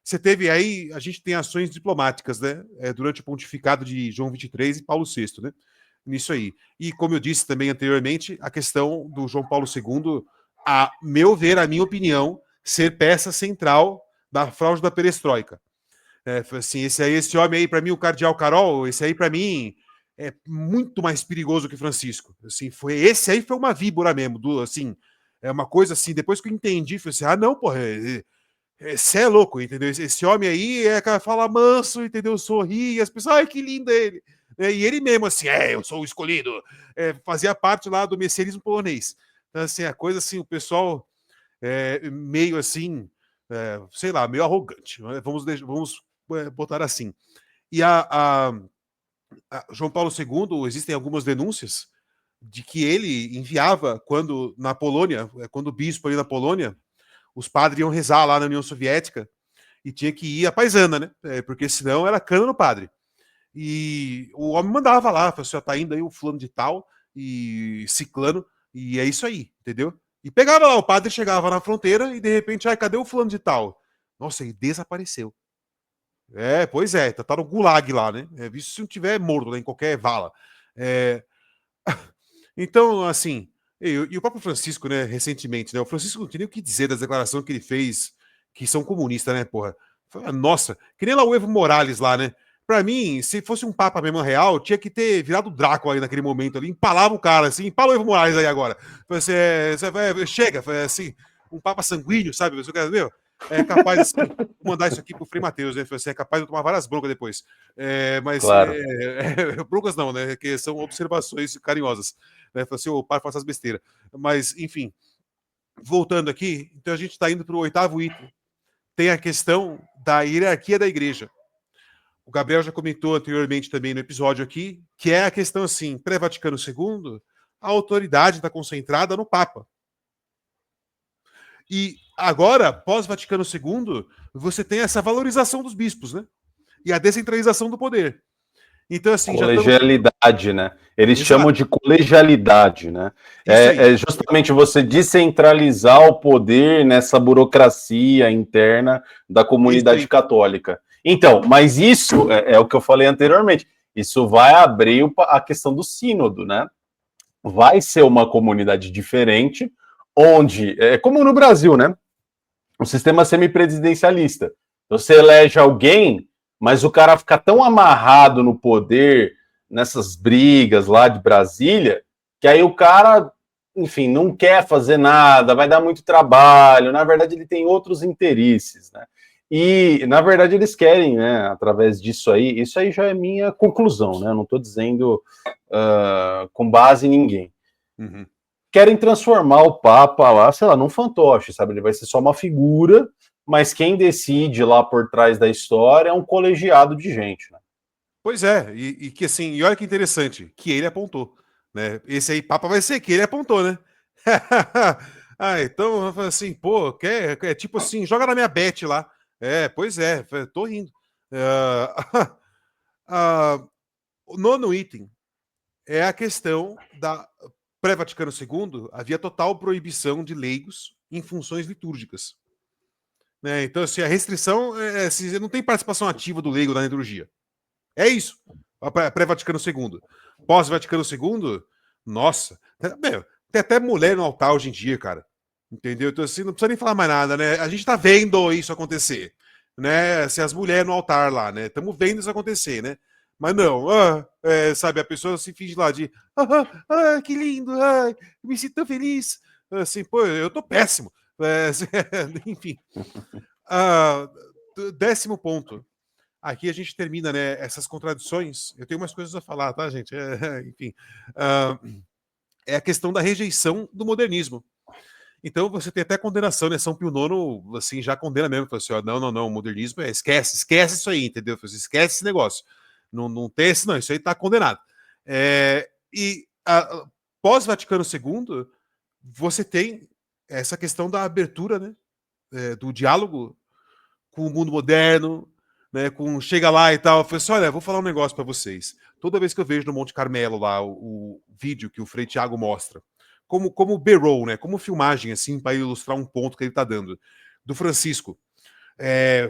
você teve aí, a gente tem ações diplomáticas, né, durante o pontificado de João XXIII e Paulo VI, né, nisso aí. E, como eu disse também anteriormente, a questão do João Paulo II, a meu ver, a minha opinião, ser peça central da fraude da perestroika. Assim, esse homem aí, para mim, o cardeal Carol, esse aí, para mim, é muito mais perigoso que Francisco. Assim, esse aí foi uma víbora mesmo, assim, é uma coisa assim, depois que eu entendi, foi assim, não, porra, você é louco, entendeu? Esse homem aí fala manso, entendeu? Sorri, e as pessoas, ai, que lindo ele. E ele mesmo, assim, eu sou o escolhido. Fazia parte lá do messianismo polonês. Então, assim, a coisa assim, o pessoal meio assim, sei lá, meio arrogante. Vamos botar assim. E a João Paulo II, existem algumas denúncias de que ele enviava, quando na Polônia, quando o bispo ali na Polônia, os padres iam rezar lá na União Soviética e tinha que ir a paisana, né? Porque senão era cana no padre. E o homem mandava lá, falou assim, tá indo aí o fulano de tal e ciclano, e é isso aí, entendeu? E pegava lá, o padre chegava na fronteira e de repente, cadê o fulano de tal? Nossa, ele desapareceu. Pois é, tá no gulag lá, né? Visto se não tiver morto, né, em qualquer vala. Então, assim, e o próprio Francisco, né, recentemente, né? O Francisco não tem nem o que dizer das declarações que ele fez, que são comunistas, né, porra? Nossa, que nem lá o Evo Morales lá, né? Pra mim, se fosse um Papa mesmo real, tinha que ter virado Drácula ali naquele momento ali, empalava o cara, assim, empala o Evo Morales aí agora. Chega, assim, um Papa sanguíneo, sabe? Meu, capaz, assim, mandar isso aqui pro Frei Mateus, né? Você é capaz de tomar várias broncas depois. Mas, claro. broncas não, né? Que são observações carinhosas. Né? Assim, o pai faz essas besteiras. Mas, enfim, voltando aqui, então a gente está indo para o 8º item. Tem a questão da hierarquia da igreja. o Gabriel já comentou anteriormente também no episódio aqui, que é a questão assim, pré-Vaticano II, a autoridade está concentrada no Papa. E agora, pós-Vaticano II, você tem essa valorização dos bispos, né? E a descentralização do poder. Então, assim, colegialidade, né? Eles Exato. chamam de colegialidade, né? É justamente você descentralizar o poder nessa burocracia interna da comunidade católica. Então, mas isso é o que eu falei anteriormente. Isso vai abrir a questão do sínodo, né? Vai ser uma comunidade diferente, onde, como no Brasil, né? Um sistema semipresidencialista. Você elege alguém, mas o cara fica tão amarrado no poder, nessas brigas lá de Brasília, que aí o cara, enfim, não quer fazer nada, vai dar muito trabalho. Na verdade, ele tem outros interesses, né? E, na verdade, eles querem, né, através disso aí, isso aí já é minha conclusão, né? Eu não estou dizendo com base em ninguém. Uhum. Querem transformar o Papa lá, sei lá, num fantoche, sabe? Ele vai ser só uma figura, mas quem decide lá por trás da história é um colegiado de gente, né? Pois é, e que assim, e olha que interessante, que ele apontou, né? Esse aí, Papa vai ser que ele apontou, né? Então, assim, pô, é tipo assim, joga na minha bet lá. Pois é, tô rindo. O nono item é a questão da pré-Vaticano II, havia total proibição de leigos em funções litúrgicas. Né? Então, assim, a restrição se não tem participação ativa do leigo na liturgia. É isso. Pré-Vaticano II. Pós-Vaticano II, nossa, tem até mulher no altar hoje em dia, cara. Entendeu? Então, assim, não precisa nem falar mais nada, né? A gente tá vendo isso acontecer, né? Se as mulheres no altar lá, né? Estamos vendo isso acontecer, né? Mas não, sabe, a pessoa se finge lá de que lindo, me sinto tão feliz. Assim, pô, eu tô péssimo. Enfim. 10º ponto. Aqui a gente termina, né, essas contradições. Eu tenho umas coisas a falar, tá, gente? Enfim. É a questão da rejeição do modernismo. Então você tem até condenação, né? São Pio IX, assim, já condena mesmo. Falou assim, ó, não, o modernismo esquece isso aí, entendeu? Assim, esquece esse negócio. Não tem esse, não, isso aí tá condenado. Pós-Vaticano II, você tem essa questão da abertura, né? Do diálogo com o mundo moderno, né? Chega lá e tal, fala assim, olha, vou falar um negócio para vocês. Toda vez que eu vejo no Monte Carmelo lá o vídeo que o Frei Tiago mostra, como B-roll, né? Como filmagem, assim, para ilustrar um ponto que ele tá dando. Do Francisco,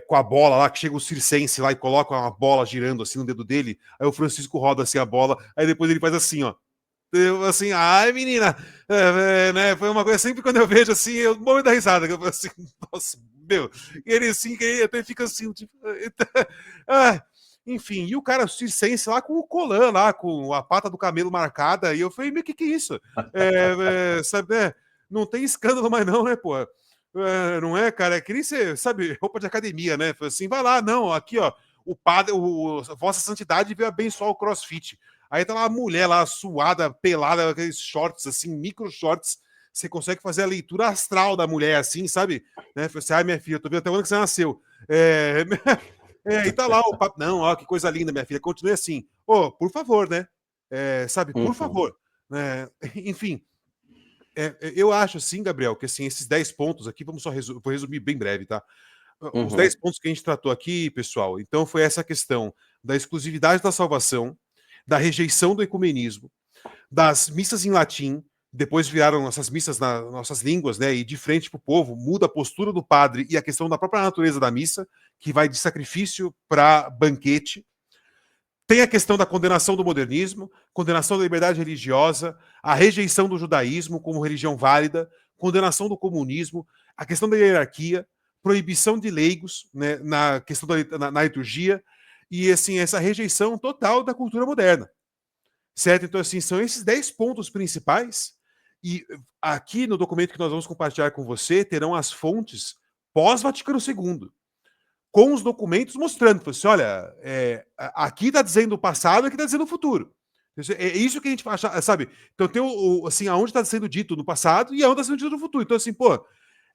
com a bola lá, que chega o circense lá e coloca uma bola girando assim no dedo dele, aí o Francisco roda assim a bola, aí depois ele faz assim, ó. Eu, assim, ai menina, né? Foi uma coisa sempre quando eu vejo assim, eu morro da risada, que eu falo assim, nossa, meu, e ele assim, que até fica assim, tipo, enfim, e o cara circense lá com o colã lá, com a pata do camelo marcada, e eu falei, meu, que é isso? Sabe, né? Não tem escândalo mais não, né, pô? Não é, cara? É que nem você, sabe, roupa de academia, né? Assim, vai lá, não, aqui, ó, o padre, Vossa Santidade veio abençoar o CrossFit. Aí tá lá a mulher lá, suada, pelada, aqueles shorts, assim, micro shorts. Você consegue fazer a leitura astral da mulher, assim, sabe? Né? Você, ai, minha filha, tô vendo até onde que você nasceu. E tá lá o papo. Não, ó, que coisa linda, minha filha. Continue assim. Por favor, né? Sabe, por favor. Enfim. Eu acho, assim, Gabriel, que assim, esses 10 pontos aqui, vou resumir bem breve, tá? Os 10 pontos que a gente tratou aqui, pessoal, então foi essa questão da exclusividade da salvação, da rejeição do ecumenismo, das missas em latim, depois viraram nossas missas nas nossas línguas, né? E de frente para o povo, muda a postura do padre e a questão da própria natureza da missa, que vai de sacrifício para banquete. Tem a questão da condenação do modernismo, condenação da liberdade religiosa, a rejeição do judaísmo como religião válida, condenação do comunismo, a questão da hierarquia, proibição de leigos, né, na questão na liturgia, e assim, essa rejeição total da cultura moderna. Certo? Então, assim, são esses 10 pontos principais, e aqui no documento que nós vamos compartilhar com você, terão as fontes pós-Vaticano II, com os documentos mostrando, assim, olha, aqui está dizendo o passado, aqui está dizendo o futuro. É isso que a gente vai achar, sabe? Então tem assim, aonde está sendo dito no passado e aonde está sendo dito no futuro. Então, assim, pô,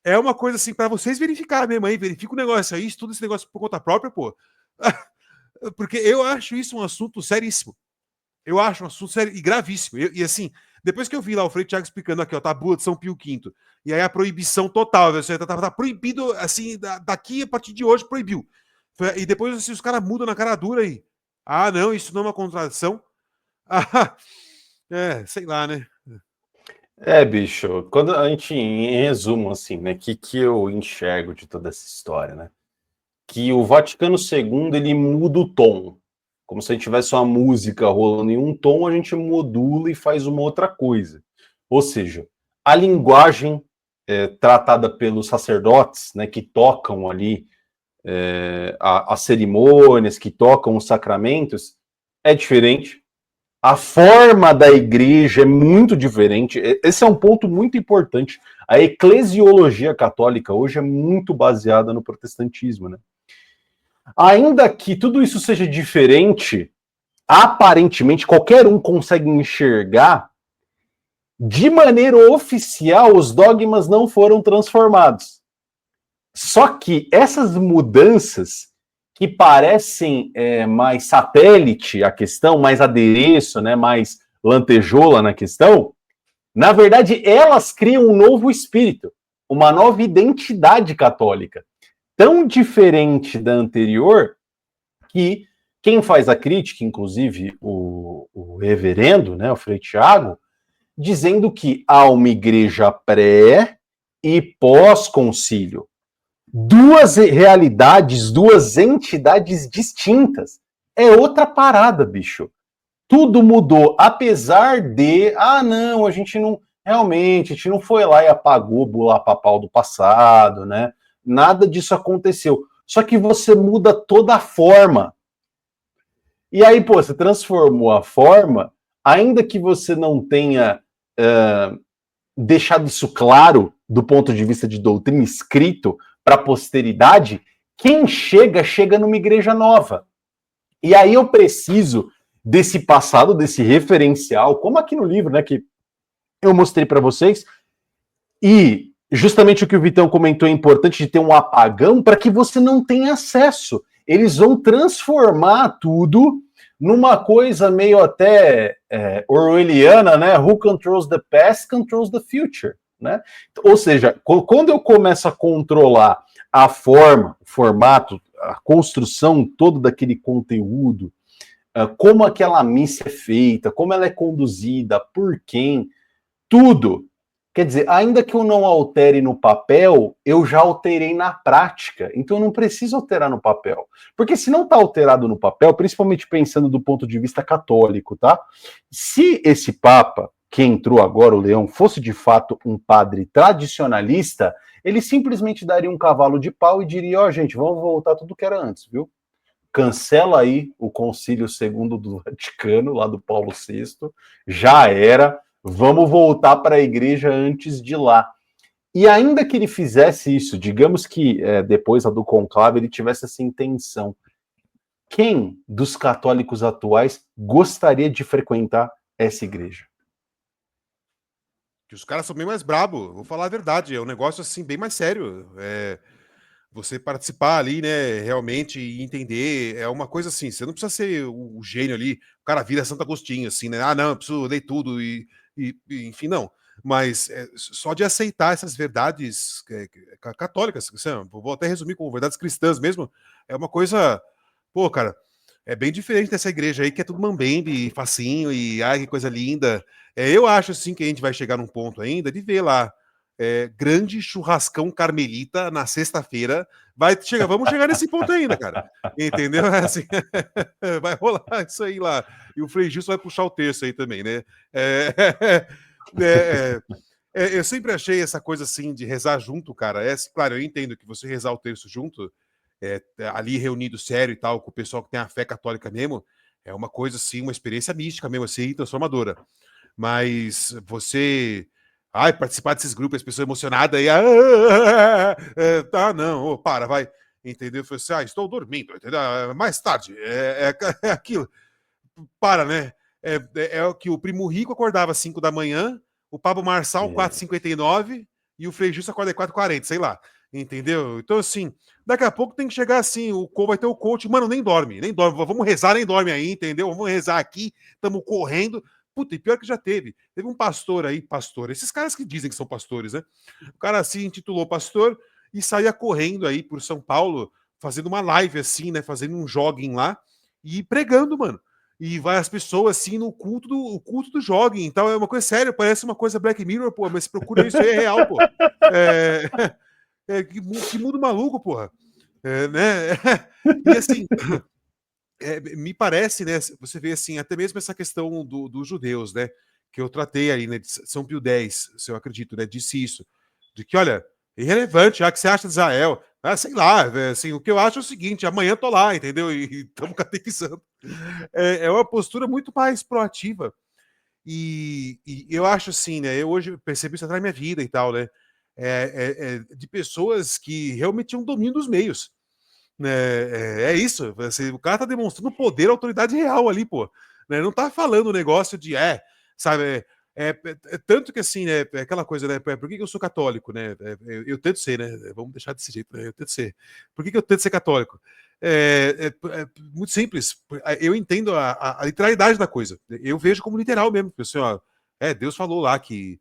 é uma coisa assim, para vocês verificarem mesmo aí, verifica o negócio aí, estuda esse negócio por conta própria, pô. Porque eu acho isso um assunto seríssimo. Eu acho um assunto sério e gravíssimo. E assim, depois que eu vi lá o Frei Tiago explicando aqui, ó, tabu de São Pio V, e aí a proibição total, você tá proibido, assim, daqui a partir de hoje proibiu. E depois assim, os caras mudam na cara dura aí. Ah, não, isso não é uma contradição. Ah, sei lá, né? Bicho, quando a gente, em resumo, assim, né, que eu enxergo de toda essa história, né? Que o Vaticano II, ele muda o tom. Como se a gente tivesse uma música rolando em um tom, a gente modula e faz uma outra coisa. Ou seja, a linguagem tratada pelos sacerdotes, né, que tocam ali as cerimônias, que tocam os sacramentos, é diferente. A forma da igreja é muito diferente. Esse é um ponto muito importante. A eclesiologia católica hoje é muito baseada no protestantismo, né? Ainda que tudo isso seja diferente, aparentemente qualquer um consegue enxergar, de maneira oficial, os dogmas não foram transformados. Só que essas mudanças que parecem mais satélite à questão, mais adereço, né, mais lantejoula na questão, na verdade, elas criam um novo espírito, uma nova identidade católica, tão diferente da anterior que quem faz a crítica, inclusive o reverendo, né, o Frei Tiago, dizendo que há uma igreja pré e pós-concílio. Duas realidades, duas entidades distintas. É outra parada, bicho. Tudo mudou, apesar de, não, a gente não, realmente, a gente não foi lá e apagou o bula papal do passado, né? Nada disso aconteceu. Só que você muda toda a forma. E aí, pô, você transformou a forma, ainda que você não tenha deixado isso claro do ponto de vista de doutrina escrito para a posteridade, quem chega, chega numa igreja nova. E aí eu preciso desse passado, desse referencial, como aqui no livro, né, que eu mostrei para vocês, e justamente o que o Vitão comentou é importante de ter um apagão para que você não tenha acesso. Eles vão transformar tudo numa coisa meio até orwelliana, né? Who controls the past controls the future, né? Ou seja, quando eu começo a controlar a forma, o formato, a construção toda daquele conteúdo, como aquela missa é feita, como ela é conduzida, por quem, tudo. Quer dizer, ainda que eu não altere no papel, eu já alterei na prática. Então eu não preciso alterar no papel. Porque se não está alterado no papel, principalmente pensando do ponto de vista católico, tá? Se esse Papa, que entrou agora, o Leão, fosse de fato um padre tradicionalista, ele simplesmente daria um cavalo de pau e diria, gente, vamos voltar tudo que era antes, viu? Cancela aí o Concílio Segundo do Vaticano, lá do Paulo VI, já era, vamos voltar para a igreja antes de lá. E ainda que ele fizesse isso, digamos que depois do conclave ele tivesse essa intenção, quem dos católicos atuais gostaria de frequentar essa igreja? Que os caras são bem mais brabo, vou falar a verdade, é um negócio assim bem mais sério. Você participar ali, né, realmente e entender, é uma coisa assim, você não precisa ser o gênio ali, o cara vira Santo Agostinho, assim, né? Não, eu preciso ler tudo enfim, não. Mas só de aceitar essas verdades católicas, vou até resumir como verdades cristãs mesmo, é uma coisa, pô, cara, é bem diferente dessa igreja aí que é tudo mambembe, facinho e ai, que coisa linda. Eu acho assim que a gente vai chegar num ponto ainda de ver lá grande churrascão carmelita na sexta-feira. Vamos chegar nesse ponto ainda, cara. Entendeu? Assim, vai rolar isso aí lá. E o Frei Gilson vai puxar o terço aí também, né? Eu sempre achei essa coisa assim de rezar junto, cara. Claro, eu entendo que você rezar o terço junto, ali reunido sério e tal, com o pessoal que tem a fé católica mesmo, é uma coisa assim, uma experiência mística mesmo, assim, transformadora. Mas você participar desses grupos, as pessoas emocionadas não, para, vai, entendeu? Foi assim, estou dormindo, entendeu? Mais tarde, é aquilo, para, né? É o que o Primo Rico acordava às 5 da manhã, o Pablo Marçal 4h59 e o Frei Justo acorda às 4h40, sei lá. Entendeu? Então, assim, daqui a pouco tem que chegar assim, vai ter o coach, mano, nem dorme, vamos rezar, nem dorme aí, entendeu? Vamos rezar aqui, estamos correndo. Puta, e pior que já teve. Teve um pastor aí, esses caras que dizem que são pastores, né? O cara se intitulou pastor e saía correndo aí por São Paulo, fazendo uma live assim, né? Fazendo um jogging lá e pregando, mano. E vai as pessoas assim no culto do jogging. Então é uma coisa séria, parece uma coisa Black Mirror, pô, mas procura isso aí, é real, pô. Que mundo maluco, porra. Né? E assim, me parece, né? Você vê assim, até mesmo essa questão dos judeus, né? Que eu tratei aí, né? De São Pio X, se eu acredito, né? Disse isso. De que, olha, irrelevante, o que você acha de Israel? Ah, sei lá, assim, o que eu acho é o seguinte, amanhã eu tô lá, entendeu? E estamos catequizando. É uma postura muito mais proativa. E eu acho assim, né? Eu hoje percebi isso atrás da minha vida e tal, né? De pessoas que realmente tinham domínio dos meios. Né? É isso. Assim, o cara tá demonstrando poder, autoridade real ali, pô. Né? Não tá falando um negócio de sabe? Tanto que assim, né? É aquela coisa, né? Por que eu sou católico, né? Eu tento ser, né? Vamos deixar desse jeito, né? Eu tento ser. Por que eu tento ser católico? Muito simples. Eu entendo a literalidade da coisa. Eu vejo como literal mesmo. Assim, ó, Deus falou lá que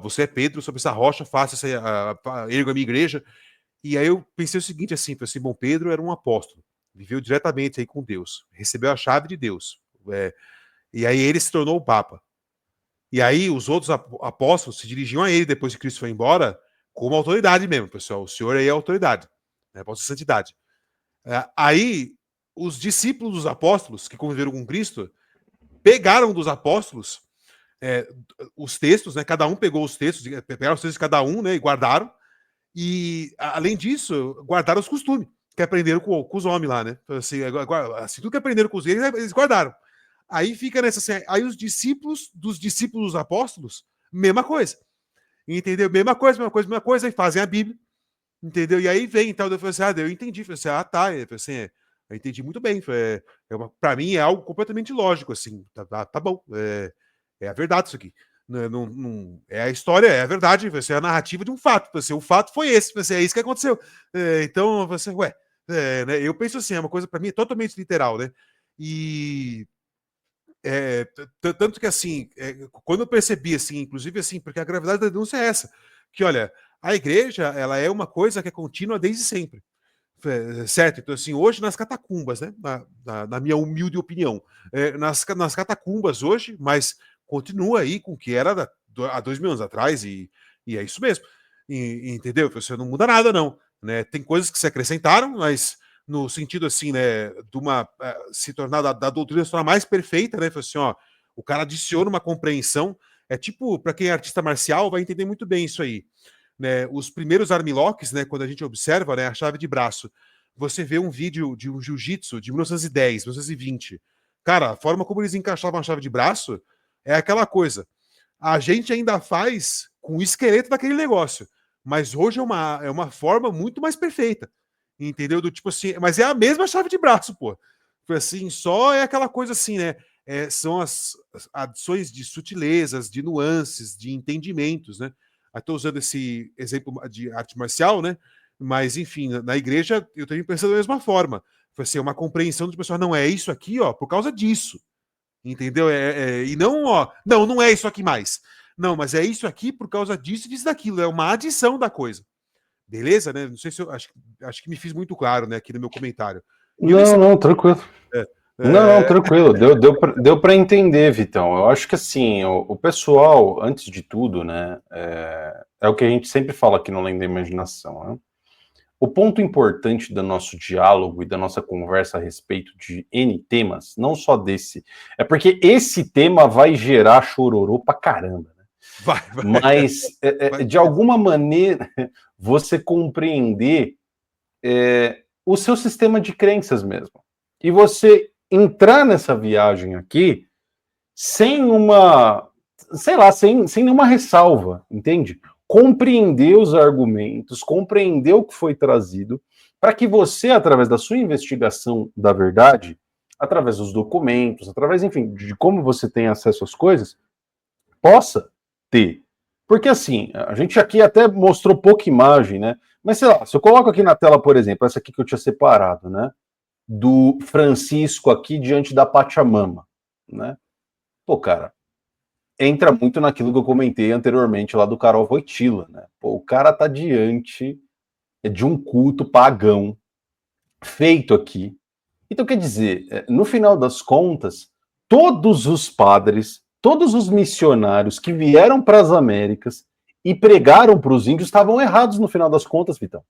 você é Pedro, sobre essa rocha faça erga a minha igreja. E aí eu pensei o seguinte, assim, bom, Pedro era um apóstolo, viveu diretamente aí com Deus, recebeu a chave de Deus, e aí ele se tornou o Papa. E aí os outros apóstolos se dirigiam a ele depois que Cristo foi embora, como autoridade mesmo, pessoal, o senhor aí é autoridade, né, apóstolo de santidade. Aí os discípulos dos apóstolos que conviveram com Cristo pegaram dos apóstolos os textos, né, cada um pegou os textos, pegaram os textos de cada um, né, e guardaram. E, além disso, guardaram os costumes que aprenderam com os homens lá, né? Então, assim, tudo que aprenderam com os eles guardaram. Aí fica nessa assim, aí os discípulos dos apóstolos, mesma coisa. Entendeu? Mesma coisa, e fazem a Bíblia. Entendeu? E aí vem, então, eu falei assim, eu entendi. Eu falei assim, tá. Eu falei assim, eu entendi muito bem. Para mim é algo completamente lógico, assim. Tá bom. É a verdade isso aqui. Não, é a história, é a verdade, vai ser a narrativa de um fato. O fato foi esse, é isso que aconteceu. Então, você, né, eu penso assim, é uma coisa para mim totalmente literal, né? E tanto que assim, quando eu percebi assim, inclusive assim, porque a gravidade da denúncia é essa, que olha, a igreja ela é uma coisa que é contínua desde sempre. Certo? Então, assim, hoje nas catacumbas, né? Na minha humilde opinião, nas catacumbas hoje, mas continua aí com o que era há 2000 anos atrás, e é isso mesmo. Entendeu? Você não muda nada, não. Né? Tem coisas que se acrescentaram, mas no sentido assim, né, de uma se tornar da doutrina se tornar mais perfeita, né? Assim, ó, o cara adiciona uma compreensão. É tipo, para quem é artista marcial, vai entender muito bem isso aí. Né, os primeiros armlocks, né, quando a gente observa, né, a chave de braço, você vê um vídeo de um jiu-jitsu de 1910, 1920. Cara, a forma como eles encaixavam a chave de braço é aquela coisa. A gente ainda faz com o esqueleto daquele negócio, mas hoje é uma forma muito mais perfeita. Entendeu? Do tipo assim, mas é a mesma chave de braço, pô. Assim, só é aquela coisa assim, né? São as adições de sutilezas, de nuances, de entendimentos, né? Estou usando esse exemplo de arte marcial, né? Mas, enfim, na igreja eu tenho pensado da mesma forma. Foi assim, uma compreensão do pessoal, não é isso aqui, ó, por causa disso. Entendeu? E não, ó, não é isso aqui mais. Não, mas é isso aqui por causa disso e disso daquilo. É uma adição da coisa. Beleza, né? Não sei se eu acho que me fiz muito claro, né, aqui no meu comentário. Não, tranquilo. Não, tranquilo. Deu para entender, Vitão. Eu acho que assim, o pessoal, antes de tudo, né, é o que a gente sempre fala aqui no Além da Imaginação, né? O ponto importante do nosso diálogo e da nossa conversa a respeito de N temas, não só desse, é porque esse tema vai gerar chororô pra caramba, né? Vai. Mas, de alguma maneira, você compreender o seu sistema de crenças mesmo. E você entrar nessa viagem aqui sem uma, sei lá, sem nenhuma ressalva, entende? Compreender os argumentos, compreender o que foi trazido, para que você, através da sua investigação da verdade, através dos documentos, através, enfim, de como você tem acesso às coisas, possa ter. Porque assim, a gente aqui até mostrou pouca imagem, né? Mas sei lá, se eu coloco aqui na tela, por exemplo, essa aqui que eu tinha separado, né? Do Francisco aqui diante da Pachamama, né? Pô, cara, entra muito naquilo que eu comentei anteriormente lá do Karol Wojtyla, né? Pô, o cara tá diante de um culto pagão feito aqui. Então, quer dizer, no final das contas, todos os padres, todos os missionários que vieram para as Américas e pregaram para os índios estavam errados no final das contas, Vitão.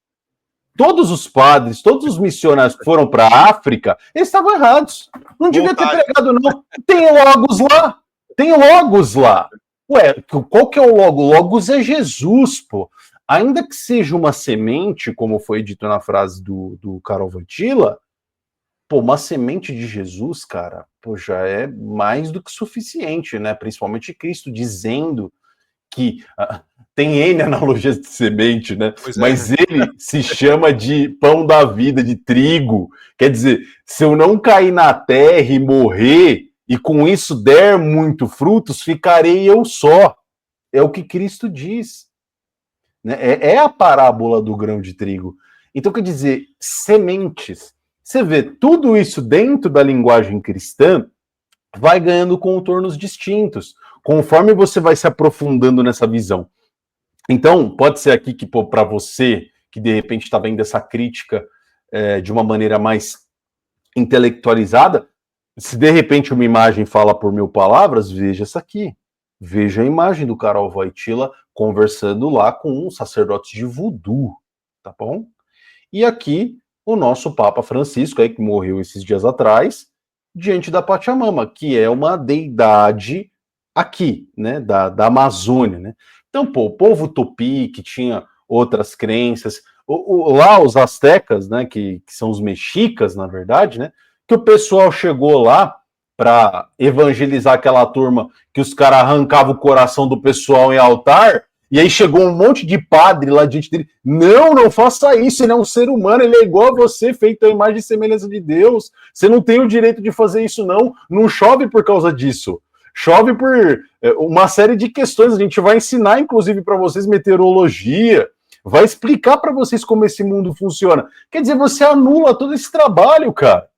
Todos os padres, todos os missionários que foram para a África, eles estavam errados. Não devia ter pregado, não. Tem logos lá. Tem logos lá. Ué, qual que é o logo? Logos é Jesus, pô. Ainda que seja uma semente, como foi dito na frase do Karol Wojtyla, pô, uma semente de Jesus, cara, pô, já é mais do que suficiente, né? Principalmente Cristo dizendo que tem N analogias de semente, né? Mas ele se chama de pão da vida, de trigo. Quer dizer, se eu não cair na terra e morrer, e com isso der muito frutos, ficarei eu só. É o que Cristo diz. Né? É a parábola do grão de trigo. Então, quer dizer, sementes. Você vê tudo isso dentro da linguagem cristã, vai ganhando contornos distintos, conforme você vai se aprofundando nessa visão. Então, pode ser aqui que, para você, que de repente está vendo essa crítica de uma maneira mais intelectualizada, se de repente uma imagem fala por 1000 palavras, veja essa aqui. Veja a imagem do Karol Wojtyla conversando lá com um sacerdote de voodoo, tá bom? E aqui, o nosso Papa Francisco, aí, que morreu esses dias atrás, diante da Pachamama, que é uma deidade aqui, né, da Amazônia, né? Então, pô, o povo tupi, que tinha outras crenças, lá os astecas, né, que são os mexicas, na verdade, né, que o pessoal chegou lá para evangelizar aquela turma que os caras arrancavam o coração do pessoal em altar, e aí chegou um monte de padre lá diante dele. Não faça isso, ele é um ser humano, ele é igual a você, feito a imagem e semelhança de Deus. Você não tem o direito de fazer isso, não. Não chove por causa disso. Chove por uma série de questões. A gente vai ensinar, inclusive, para vocês meteorologia, vai explicar para vocês como esse mundo funciona. Quer dizer, você anula todo esse trabalho, cara.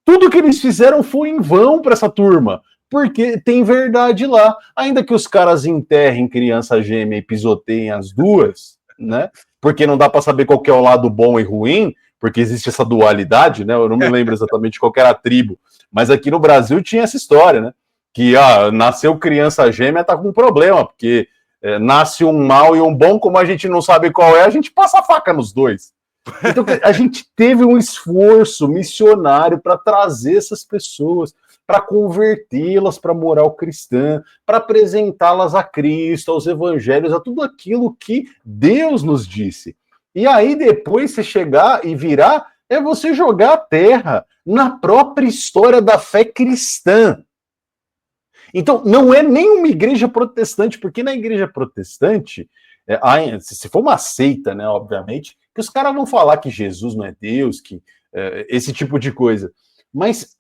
Tudo que eles fizeram foi em vão para essa turma, porque tem verdade lá. Ainda que os caras enterrem criança gêmea e pisoteiem as duas, né? Porque não dá para saber qual que é o lado bom e ruim, porque existe essa dualidade, né? Eu não me lembro exatamente qual que era a tribo, mas aqui no Brasil tinha essa história, né? Que nasceu criança gêmea, tá com problema, porque nasce um mal e um bom, como a gente não sabe qual é, a gente passa a faca nos dois. Então a gente teve um esforço missionário para trazer essas pessoas, para convertê-las para a moral cristã, para apresentá-las a Cristo, aos evangelhos, a tudo aquilo que Deus nos disse. E aí depois você chegar e virar, é você jogar a terra na própria história da fé cristã. Então, não é nem uma igreja protestante, porque na igreja protestante, se for uma seita, né, obviamente, que os caras vão falar que Jesus não é Deus, que esse tipo de coisa. Mas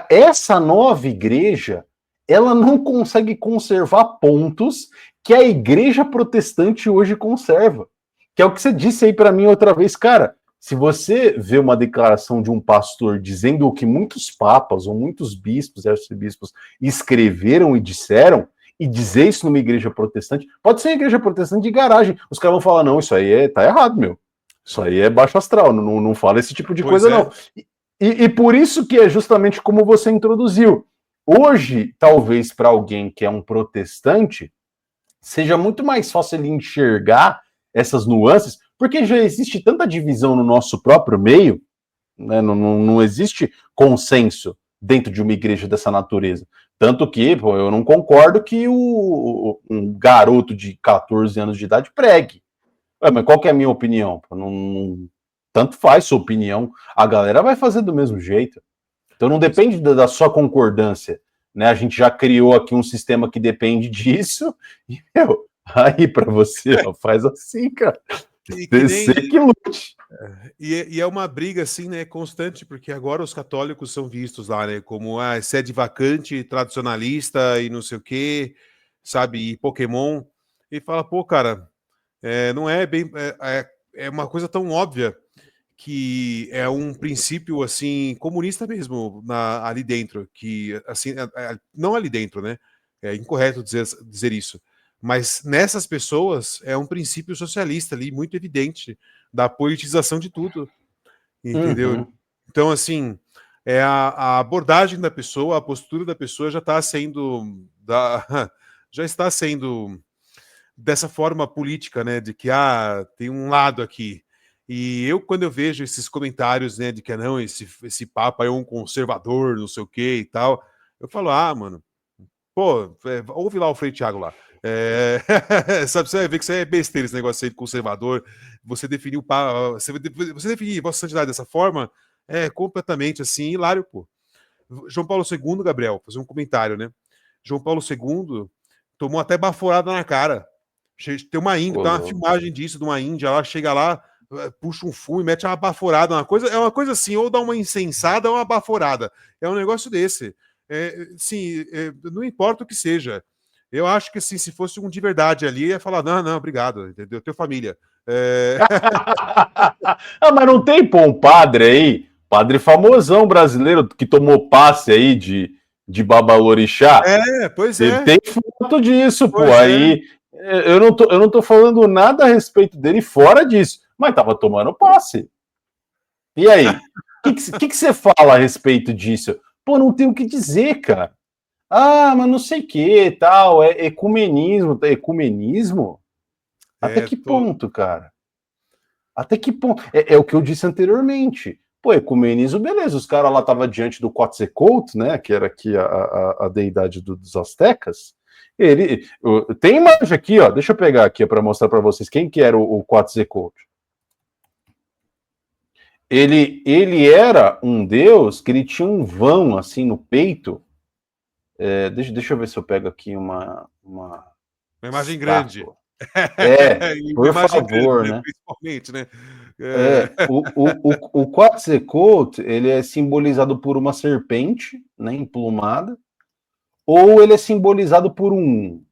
essa nova igreja, ela não consegue conservar pontos que a igreja protestante hoje conserva. Que é o que você disse aí para mim outra vez, cara. Se você vê uma declaração de um pastor dizendo o que muitos papas ou muitos bispos e arcebispos escreveram e disseram, e dizer isso numa igreja protestante, pode ser uma igreja protestante de garagem. Os caras vão falar, não, isso aí tá errado, meu. Isso aí é baixo astral, não fala esse tipo de coisa, não. E por isso que é justamente como você introduziu. Hoje, talvez para alguém que é um protestante, seja muito mais fácil ele enxergar essas nuances, porque já existe tanta divisão no nosso próprio meio, né? Não existe consenso dentro de uma igreja dessa natureza. Tanto que, pô, eu não concordo que um garoto de 14 anos de idade pregue. Mas qual que é a minha opinião? Tanto faz sua opinião, a galera vai fazer do mesmo jeito. Então não depende da sua concordância. Né? A gente já criou aqui um sistema que depende disso, e, aí para você, faz assim, cara. Você que lute. E é uma briga, assim, né, constante, porque agora os católicos são vistos lá, né, como sede vacante, tradicionalista e não sei o quê, sabe, e Pokémon. E fala, pô, cara, não é bem... é uma coisa tão óbvia que é um princípio assim comunista mesmo ali dentro, que assim não ali dentro, né? É incorreto dizer isso, mas nessas pessoas é um princípio socialista ali muito evidente da politização de tudo, entendeu? Uhum. Então assim a abordagem da pessoa, a postura da pessoa já está sendo já está sendo dessa forma política, né? De que tem um lado aqui. E quando eu vejo esses comentários, né, de que não, esse Papa é um conservador, não sei o que e tal, eu falo, mano, pô, ouve lá o Frei Thiago lá. Sabe, você vai ver que isso é besteira, esse negócio aí de conservador. Você definir o Papa, você definir Vossa Santidade dessa forma é completamente assim, hilário, pô. João Paulo II, Gabriel, fazer um comentário, né? João Paulo II tomou até baforada na cara. Tem uma índia, tem uma filmagem disso, de uma índia, ela chega lá, puxa um fumo e mete uma baforada, é uma coisa assim, ou dá uma incensada ou uma baforada. É um negócio desse. Não importa o que seja. Eu acho que assim, se fosse um de verdade ali, ia falar, não, obrigado, entendeu? Teu família. Mas não tem, pô, um padre aí, padre famosão brasileiro, que tomou passe aí de Babalorixá. Pois Ele é. tem foto disso, pô. Pois aí eu não tô falando nada a respeito dele fora disso, mas tava tomando passe. E aí? O que você fala a respeito disso? Pô, não tem o que dizer, cara. Mas não sei o que, tal, é ecumenismo. Ecumenismo? Até que ponto, cara? Até que ponto? É o que eu disse anteriormente. Pô, ecumenismo, beleza, os caras lá estavam diante do Quetzalcoatl, né, que era aqui a deidade dos astecas. Tem imagem aqui, ó, deixa eu pegar aqui para mostrar para vocês quem que era o Quetzalcoatl. Ele era um deus que ele tinha um vão, assim, no peito. Deixa eu ver se eu pego aqui uma imagem estátua. Grande. Por favor, grande, né? Principalmente, né? O Quetzalcoatl, ele é simbolizado por uma serpente, né, emplumada, ou ele é simbolizado por um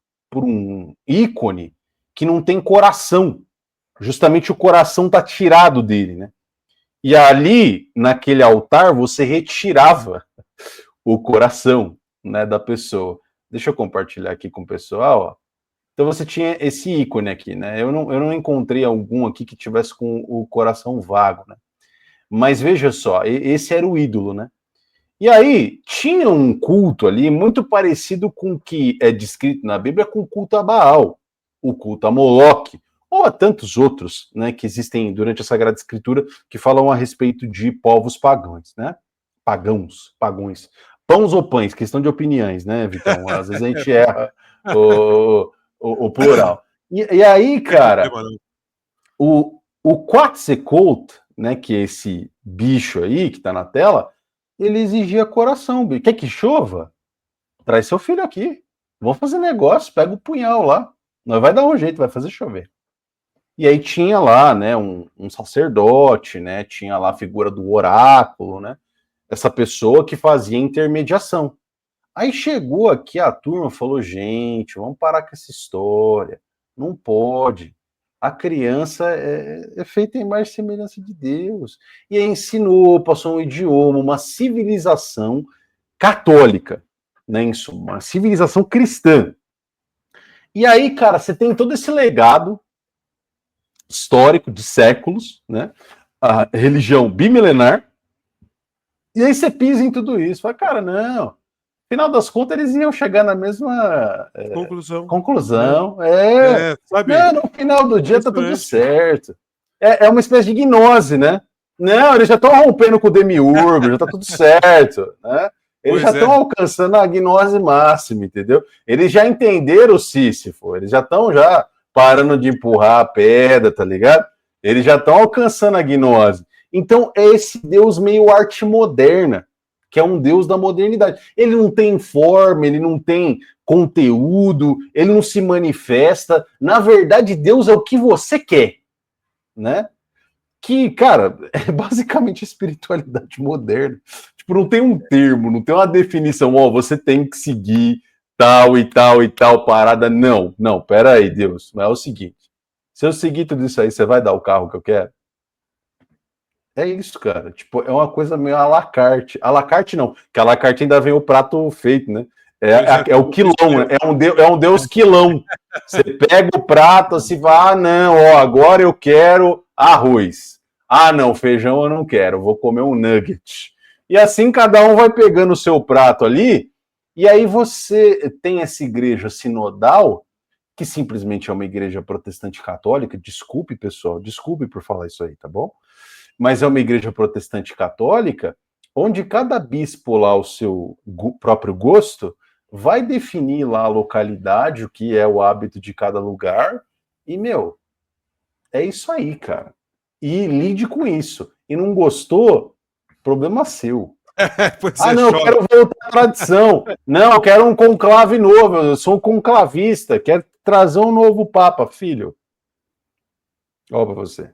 ícone que não tem coração. Justamente o coração está tirado dele, né? E ali, naquele altar, você retirava o coração, né, da pessoa. Deixa eu compartilhar aqui com o pessoal, ó. Então você tinha esse ícone aqui, né? Eu não encontrei algum aqui que tivesse com o coração vago, né? Mas veja só, esse era o ídolo, né? E aí tinha um culto ali muito parecido com o que é descrito na Bíblia com o culto a Baal, o culto a Moloque, ou a tantos outros, né, que existem durante a Sagrada Escritura que falam a respeito de povos pagãos, né? Pagões. Pãos ou pães, questão de opiniões, né, Vitão? Às vezes a gente erra o plural. E aí, cara, o Quetzalcoatl, né, que é esse bicho aí que tá na tela, ele exigia coração. Quer que chova? Traz seu filho aqui. Vamos fazer negócio, pega o punhal lá. Nós vai dar um jeito, vai fazer chover. E aí tinha lá, né, um sacerdote, né, tinha lá a figura do oráculo, né, essa pessoa que fazia intermediação. Aí chegou aqui a turma e falou, gente, vamos parar com essa história. Não pode. A criança é feita em imagem e semelhança de Deus. E aí ensinou, passou um idioma, uma civilização católica, né, uma civilização cristã. E aí, cara, você tem todo esse legado histórico de séculos, né, a religião bimilenar, e aí você pisa em tudo isso. Fala, cara, não, final das contas, eles iam chegar na mesma conclusão. Sabe? Não, no final do dia tá tudo certo. É uma espécie de gnose, né? Não, eles já estão rompendo com o demiurgo, já tá tudo certo, né? Eles já estão alcançando a gnose máxima, entendeu? Eles já entenderam o Sísifo, eles já estão parando de empurrar a pedra, tá ligado? Eles já estão alcançando a gnose. Então, é esse Deus meio arte moderna, que é um Deus da modernidade. Ele não tem forma, ele não tem conteúdo, ele não se manifesta. Na verdade, Deus é o que você quer, né? Que, cara, é basicamente espiritualidade moderna. Tipo, não tem um termo, não tem uma definição, você tem que seguir tal e tal e tal parada. Não, pera aí, Deus. Mas é o seguinte, Se eu seguir tudo isso aí, você vai dar o carro que eu quero? É isso, cara. Tipo, é uma coisa meio à la carte. À la carte não, porque à la carte ainda vem o prato feito, né? É o quilão, né? É um deus quilão. Você pega o prato, assim, fala, ah, não, ó, agora eu quero arroz. Ah, não, feijão eu não quero, vou comer um nugget. E assim cada um vai pegando o seu prato ali, e aí você tem essa igreja sinodal, que simplesmente é uma igreja protestante católica, desculpe, pessoal, desculpe por falar isso aí, tá bom? Mas é uma igreja protestante católica, onde cada bispo lá, o seu próprio gosto, vai definir lá a localidade, o que é o hábito de cada lugar, e, meu, é isso aí, cara. E lide com isso. E não gostou, problema seu. Pois Ah, é, não, eu quero voltar à tradição. Não, eu quero um conclave novo, eu sou um conclavista, quero trazer um novo papa, filho. Ó pra você.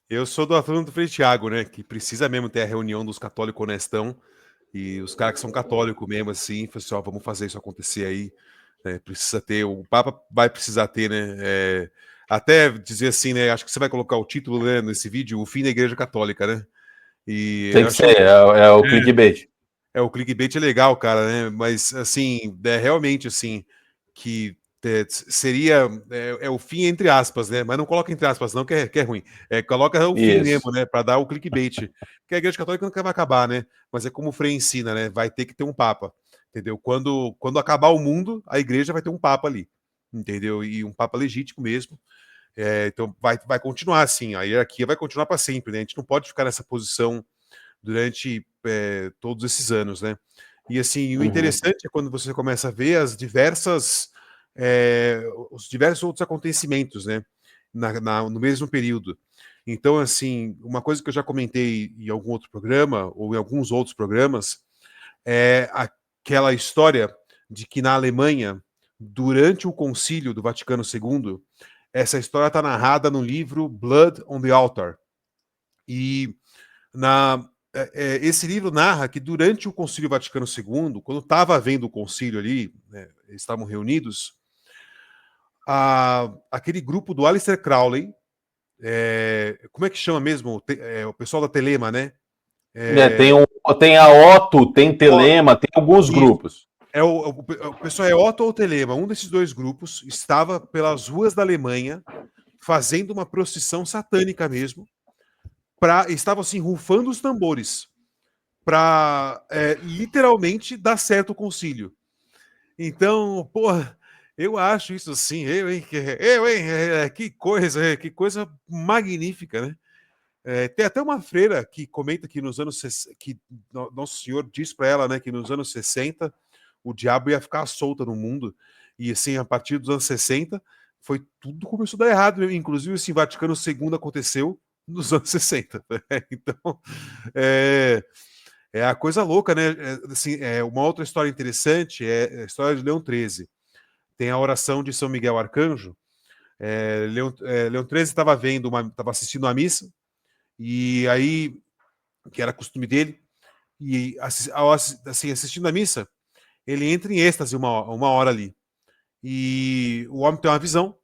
Eu sou do aluno do Frei Tiago, né? Que precisa mesmo ter a reunião dos católicos honestão. E os caras que são católicos mesmo, assim, falam assim, ó, vamos fazer isso acontecer aí. Né, precisa ter, o Papa vai precisar ter, né? Até dizer assim, né? Acho que você vai colocar o título, né, nesse vídeo, o fim da Igreja Católica, né? E Tem eu que acho ser, é o clickbait. o clickbait é legal, cara, né? Mas assim, é realmente assim que seria o fim entre aspas, né? Mas não coloca entre aspas, não, que é ruim. Coloca o fim Isso. mesmo, né? Para dar o clickbait. Que a Igreja Católica nunca vai acabar, né? Mas é como o Frei ensina, né? Vai ter que ter um Papa, entendeu? Quando acabar o mundo, a Igreja vai ter um Papa ali, entendeu? E um Papa legítimo mesmo. Então vai continuar assim, a hierarquia vai continuar para sempre, né? A gente não pode ficar nessa posição durante todos esses anos, né? E assim, o interessante é quando você começa a ver os diversos outros acontecimentos, né? No mesmo período. Então, assim, uma coisa que eu já comentei em algum outro programa, ou em alguns outros programas, é aquela história de que na Alemanha, durante o concílio do Vaticano II, essa história está narrada no livro Blood on the Altar. E esse livro narra que durante o Concílio Vaticano II, quando estava havendo o concílio ali, né, eles estavam reunidos, aquele grupo do Aleister Crowley, como é que chama mesmo? O pessoal da Telema, né? Tem a Otto, tem Telema, tem alguns grupos. O pessoal é Otto ou Telema, um desses dois grupos estava pelas ruas da Alemanha fazendo uma procissão satânica mesmo, estavam assim rufando os tambores para literalmente dar certo o concílio. Então, porra, eu acho isso assim, que coisa magnífica, né? Tem até uma freira que comenta que nos anos que Nosso Senhor diz para ela, né, que nos anos 60 o diabo ia ficar solto no mundo e assim a partir dos anos 60 foi tudo começou a dar errado, inclusive assim, Vaticano II aconteceu nos anos 60. Então, é a coisa louca, né? Assim, uma outra história interessante é a história de Leão XIII. Tem a oração de São Miguel Arcanjo. Leão XIII estava assistindo a missa, e aí, que era costume dele, e assim, assistindo a missa, ele entra em êxtase uma hora ali. E o homem tem uma visão.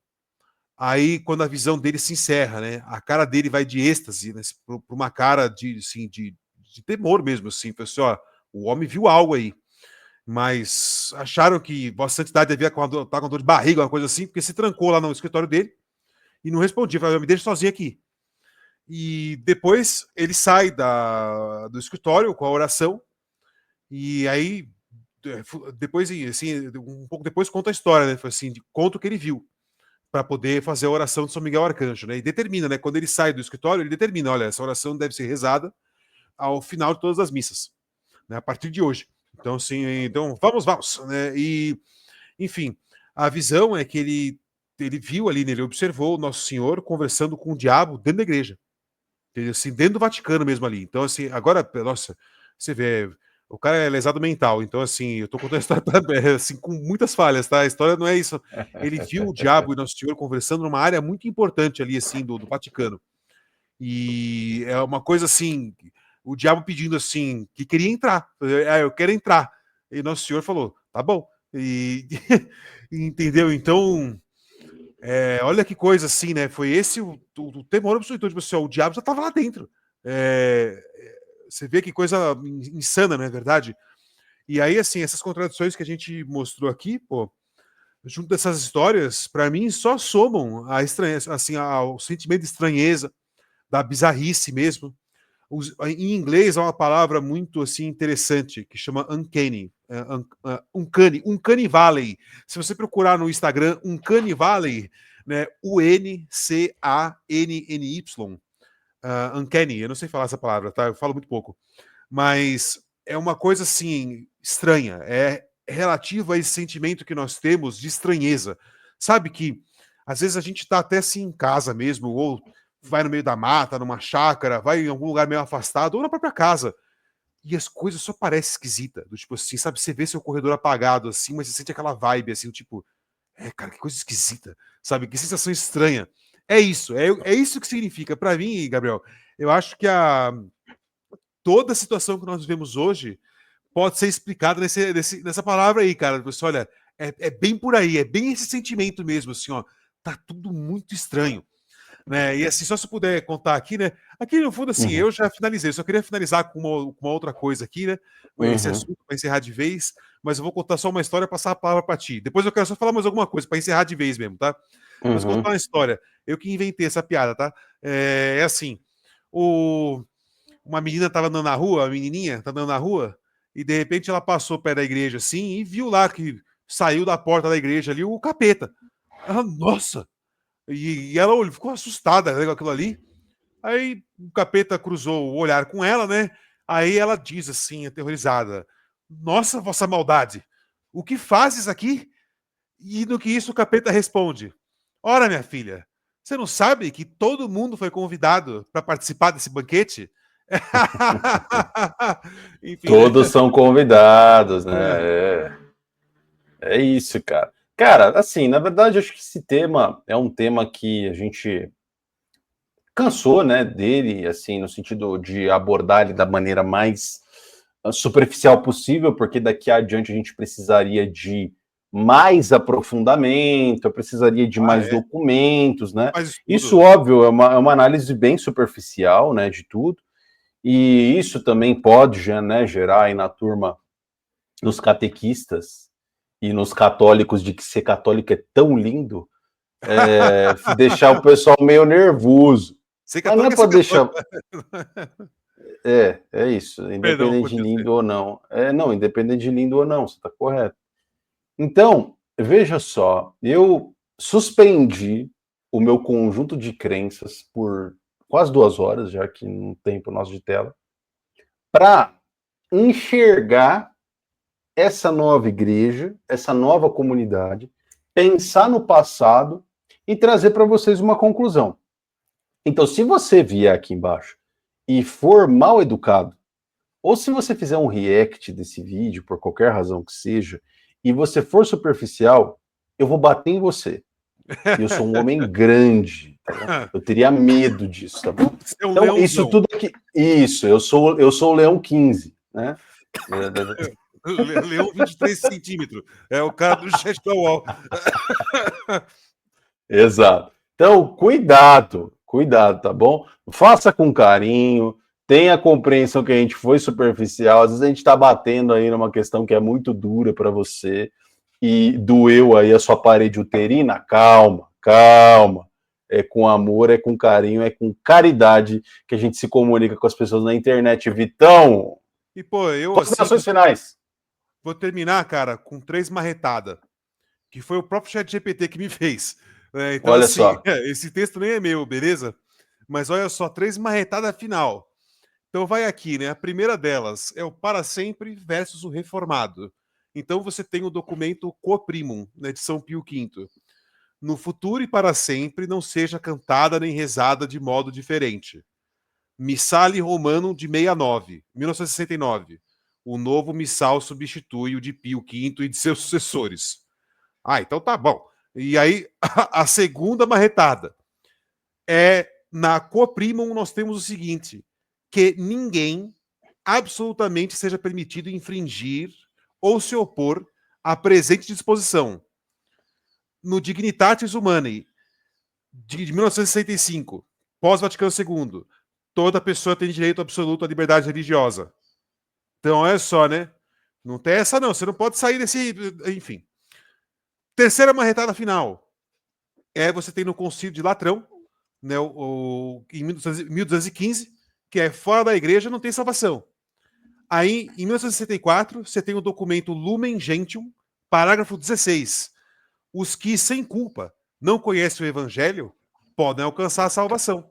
Aí, quando a visão dele se encerra, né? A cara dele vai de êxtase, né, para uma cara assim, de temor mesmo, assim. Pessoal, o homem viu algo aí. Mas acharam que Vossa Santidade devia estar com dor de barriga, uma coisa assim, porque se trancou lá no escritório dele e não respondia. Falei, me deixa sozinho aqui. E depois ele sai do escritório com a oração, e aí depois, assim, um pouco depois conta a história, né? Foi assim, conta o que ele viu para poder fazer a oração de São Miguel Arcanjo, né? E determina, né? Quando ele sai do escritório, ele determina, olha, essa oração deve ser rezada ao final de todas as missas, né? A partir de hoje. Então, assim, então vamos, né? E, enfim, a visão é que ele viu ali, né, ele observou o Nosso Senhor conversando com o diabo dentro da igreja, assim, dentro do Vaticano mesmo ali. Então, assim, agora, nossa, você vê, o cara é lesado mental, então, assim, eu tô contando a história assim, com muitas falhas, tá? A história não é isso. Ele viu o diabo e Nosso Senhor conversando numa área muito importante ali, assim, do Vaticano. E é uma coisa assim, o diabo pedindo assim, que queria entrar. Eu quero entrar. E Nosso Senhor falou, tá bom. E entendeu? Então, Olha que coisa assim, né? Foi esse o temor absoluto. Tipo assim, ó, o diabo já estava lá dentro. Você vê que coisa insana, não é verdade? E aí, assim, essas contradições que a gente mostrou aqui, pô, junto dessas histórias, para mim, só somam a estranheza, assim, ao sentimento de estranheza, da bizarrice mesmo. Em inglês há uma palavra muito assim interessante que chama uncanny, uncanny valley. Se você procurar no Instagram uncanny valley, né, UNCANNY, uncanny, eu não sei falar essa palavra, tá? Eu falo muito pouco, mas é uma coisa assim estranha, é relativo a esse sentimento que nós temos de estranheza. Sabe que às vezes a gente está até assim em casa mesmo, ou vai no meio da mata, numa chácara, vai em algum lugar meio afastado, ou na própria casa, e as coisas só parecem esquisitas. Do tipo assim, sabe, você vê seu corredor apagado assim, mas você sente aquela vibe assim, tipo, cara, que coisa esquisita, sabe, que sensação estranha. É isso, é isso que significa. Para mim, Gabriel, eu acho que toda a situação que nós vivemos hoje pode ser explicada nessa palavra aí, cara. Você olha, é bem por aí, é bem esse sentimento mesmo, assim, ó, tá tudo muito estranho. Né? E assim, só se puder contar aqui, né? Aqui no fundo, assim, Uhum, eu já finalizei. Só queria finalizar com uma outra coisa aqui, né? Com esse uhum, assunto para encerrar de vez. Mas eu vou contar só uma história e passar a palavra para ti. Depois eu quero só falar mais alguma coisa para encerrar de vez mesmo, tá? Mas vou contar uhum. uma história. Eu que inventei essa piada, tá? É assim: o, uma menina tava andando na rua, a menininha tá andando na rua, e de repente ela passou perto da igreja assim e viu lá que saiu da porta da igreja ali o capeta. Ela, nossa! E ela ficou assustada, né, com aquilo ali. Aí o capeta cruzou o olhar com ela, né? Aí ela diz assim, aterrorizada: Nossa, vossa maldade, o que fazes aqui? E no que isso o capeta responde: Ora, minha filha, você não sabe que todo mundo foi convidado para participar desse banquete? Enfim, né? Todos são convidados, né? É. É isso, cara. Cara, assim, na verdade, acho que esse tema é um tema que a gente cansou, né, dele, assim, no sentido de abordar ele da maneira mais superficial possível, porque daqui adiante a gente precisaria de mais aprofundamento, eu precisaria de Ah, mais é. documentos, né? Faz Isso, estudo. óbvio, é uma análise bem superficial, né, de tudo, e isso também pode, né, gerar aí na turma, nos catequistas e nos católicos, de que ser católico é tão lindo, deixar o pessoal meio nervoso. Ser Mas não é católico é ser para católico. deixar. É isso, Perdão, independente de continua. lindo ou não. Não, independente de lindo ou não, você está correto. Então, veja só, eu suspendi o meu conjunto de crenças por quase 2 horas, já que no tempo nosso de tela, para enxergar essa nova igreja, essa nova comunidade, pensar no passado e trazer para vocês uma conclusão. Então, se você vier aqui embaixo e for mal educado, ou se você fizer um react desse vídeo, por qualquer razão que seja, e você for superficial, eu vou bater em você. E eu sou um homem grande, tá bom? Eu teria medo disso, tá bom? Você é um Então, isso leãozão. tudo aqui. Isso, eu sou o Leão 15, né? Leão 23 centímetros. É o cara do Chester Wall. Exato. Então, cuidado, tá bom? Faça com carinho, tenha compreensão que a gente foi superficial, às vezes a gente está batendo aí numa questão que é muito dura para você e doeu aí a sua parede uterina. Calma, calma. É com amor, é com carinho, é com caridade que a gente se comunica com as pessoas na internet. Vitão, E, pô, eu assim, considerações finais. vou terminar, cara, com 3 marretadas, que foi o próprio chat GPT que me fez. Então, Olha assim, só. esse texto nem é meu, beleza? Mas olha só, 3 marretadas final. Então vai aqui, né? A primeira delas é o para sempre versus o reformado. Então você tem o documento Quo Primum, né, de São Pio V. No futuro e para sempre não seja cantada nem rezada de modo diferente. Missale Romanum de 69, 1969. O novo missal substitui o de Pio V e de seus sucessores. Ah, então tá bom. E aí, a segunda marretada é na Coprimum nós temos o seguinte, que ninguém absolutamente seja permitido infringir ou se opor à presente disposição. No Dignitatis Humanae, de 1965, pós-Vaticano II, toda pessoa tem direito absoluto à liberdade religiosa. Então, olha só, né? Não tem essa, não. Você não pode sair desse. Enfim. Terceira marretada final. Você tem no Concílio de Latrão, né, em 1215, que é fora da igreja não tem salvação. Aí, em 1964, você tem o documento Lumen Gentium, parágrafo 16. Os que, sem culpa, não conhecem o evangelho, podem alcançar a salvação.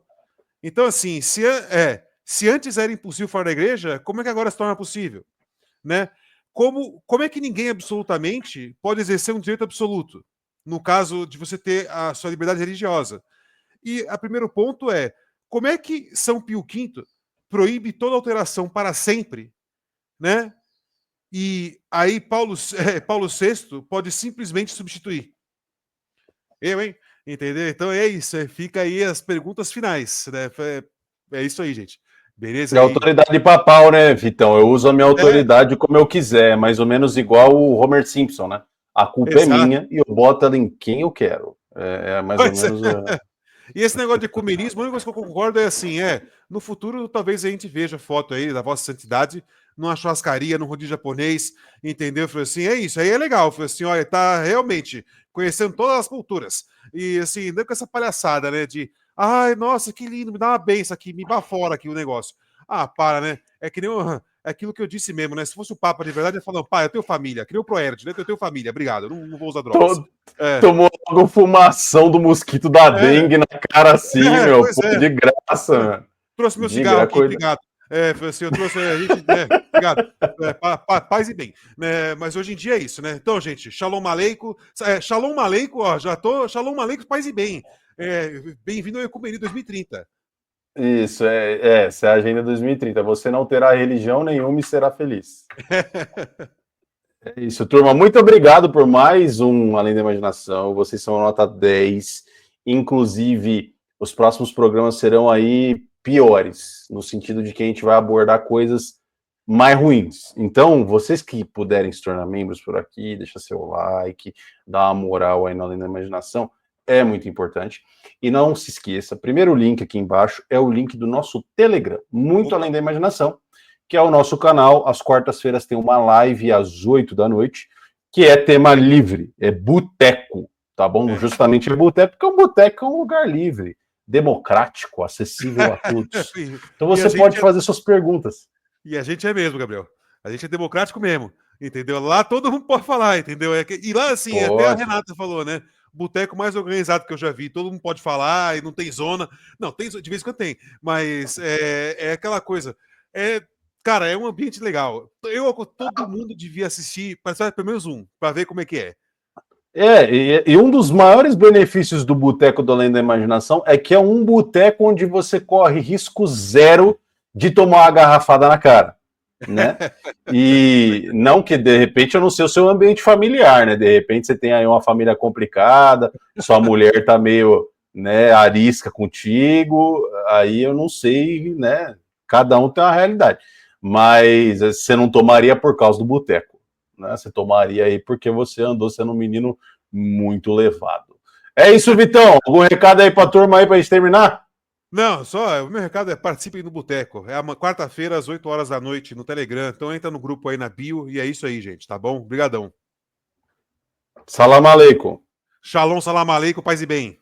Então, assim, se antes era impossível fora da igreja, como é que agora se torna possível? Né? Como é que ninguém absolutamente pode exercer um direito absoluto? No caso de você ter a sua liberdade religiosa. E o primeiro ponto é, como é que São Pio V proíbe toda alteração para sempre, né? E aí Paulo VI pode simplesmente substituir. Hein? Entendeu? Então é isso, fica aí as perguntas finais, né? É isso aí, gente. Beleza? E a autoridade papal, né, Vitão? Eu uso a minha autoridade como eu quiser, mais ou menos igual o Homer Simpson, né? A culpa é minha e eu boto ela em quem eu quero. É mais ou menos. E esse negócio de ecumenismo, a única coisa que eu concordo é assim, no futuro talvez a gente veja foto aí da Vossa Santidade numa churrascaria, num rodízio japonês, entendeu? Falei assim, é isso, aí é legal. Falei assim, olha, tá realmente conhecendo todas as culturas. E assim, não com essa palhaçada, né, de, ai, nossa, que lindo, me dá uma benção aqui, me bafora aqui o negócio. Ah, para, né? É que nem aquilo que eu disse mesmo, né? Se fosse o Papa de verdade, eu ia falar, pai, eu tenho família, que nem o Proerd, né? Eu tenho família, obrigado, não vou usar drogas. Tomou logo fumação do mosquito da dengue na cara assim, meu. Pô, de graça, mano. Trouxe meu cigarro aqui, obrigado. Assim, eu trouxe a gente, obrigado. Paz e bem. Mas hoje em dia é isso, né? Então, gente, Shalom Aleikum. Shalom Aleikum, ó, já tô. Shalom Aleikum, paz e bem. Bem-vindo ao Ecumenia 2030. Isso, essa é a Agenda 2030. Você não terá religião nenhuma e será feliz. É isso, turma. Muito obrigado por mais um Além da Imaginação. Vocês são nota 10. Inclusive, os próximos programas serão aí piores, no sentido de que a gente vai abordar coisas mais ruins. Então, vocês que puderem se tornar membros por aqui, deixa seu like, dá uma moral aí no Além da Imaginação, é muito importante. E não se esqueça, primeiro link aqui embaixo é o link do nosso Telegram, Muito Além da Imaginação, que é o nosso canal. Às quartas-feiras tem uma live às 8 da noite, que é tema livre, é boteco, tá bom? Justamente é boteco, porque o boteco é um lugar livre, democrático, acessível a todos. Então você pode fazer suas perguntas. E a gente é mesmo, Gabriel. A gente é democrático mesmo, entendeu? Lá todo mundo pode falar, entendeu? E lá, assim, até a Renata falou, né? Boteco mais organizado que eu já vi. Todo mundo pode falar e não tem zona. Não, tem, de vez em quando tem. Mas é aquela coisa. Cara, é um ambiente legal. Todo mundo devia assistir, pelo menos um, para ver como é que é. E um dos maiores benefícios do Boteco do Além da Imaginação é que é um boteco onde você corre risco zero de tomar uma garrafada na cara, né? E não que, de repente, eu não sei o seu ambiente familiar, né? De repente você tem aí uma família complicada, sua mulher tá meio, né, arisca contigo, aí eu não sei, né? Cada um tem uma realidade. Mas você não tomaria por causa do boteco. Né? Você tomaria aí porque você andou sendo um menino muito levado. É isso, Vitão. Algum recado aí pra turma aí pra gente terminar? Não, só o meu recado é participem do Boteco. É uma quarta-feira às 8 horas da noite no Telegram. Então entra no grupo aí na bio e é isso aí, gente, tá bom? Obrigadão. Salam aleikum. Shalom, salam aleikum, paz e bem.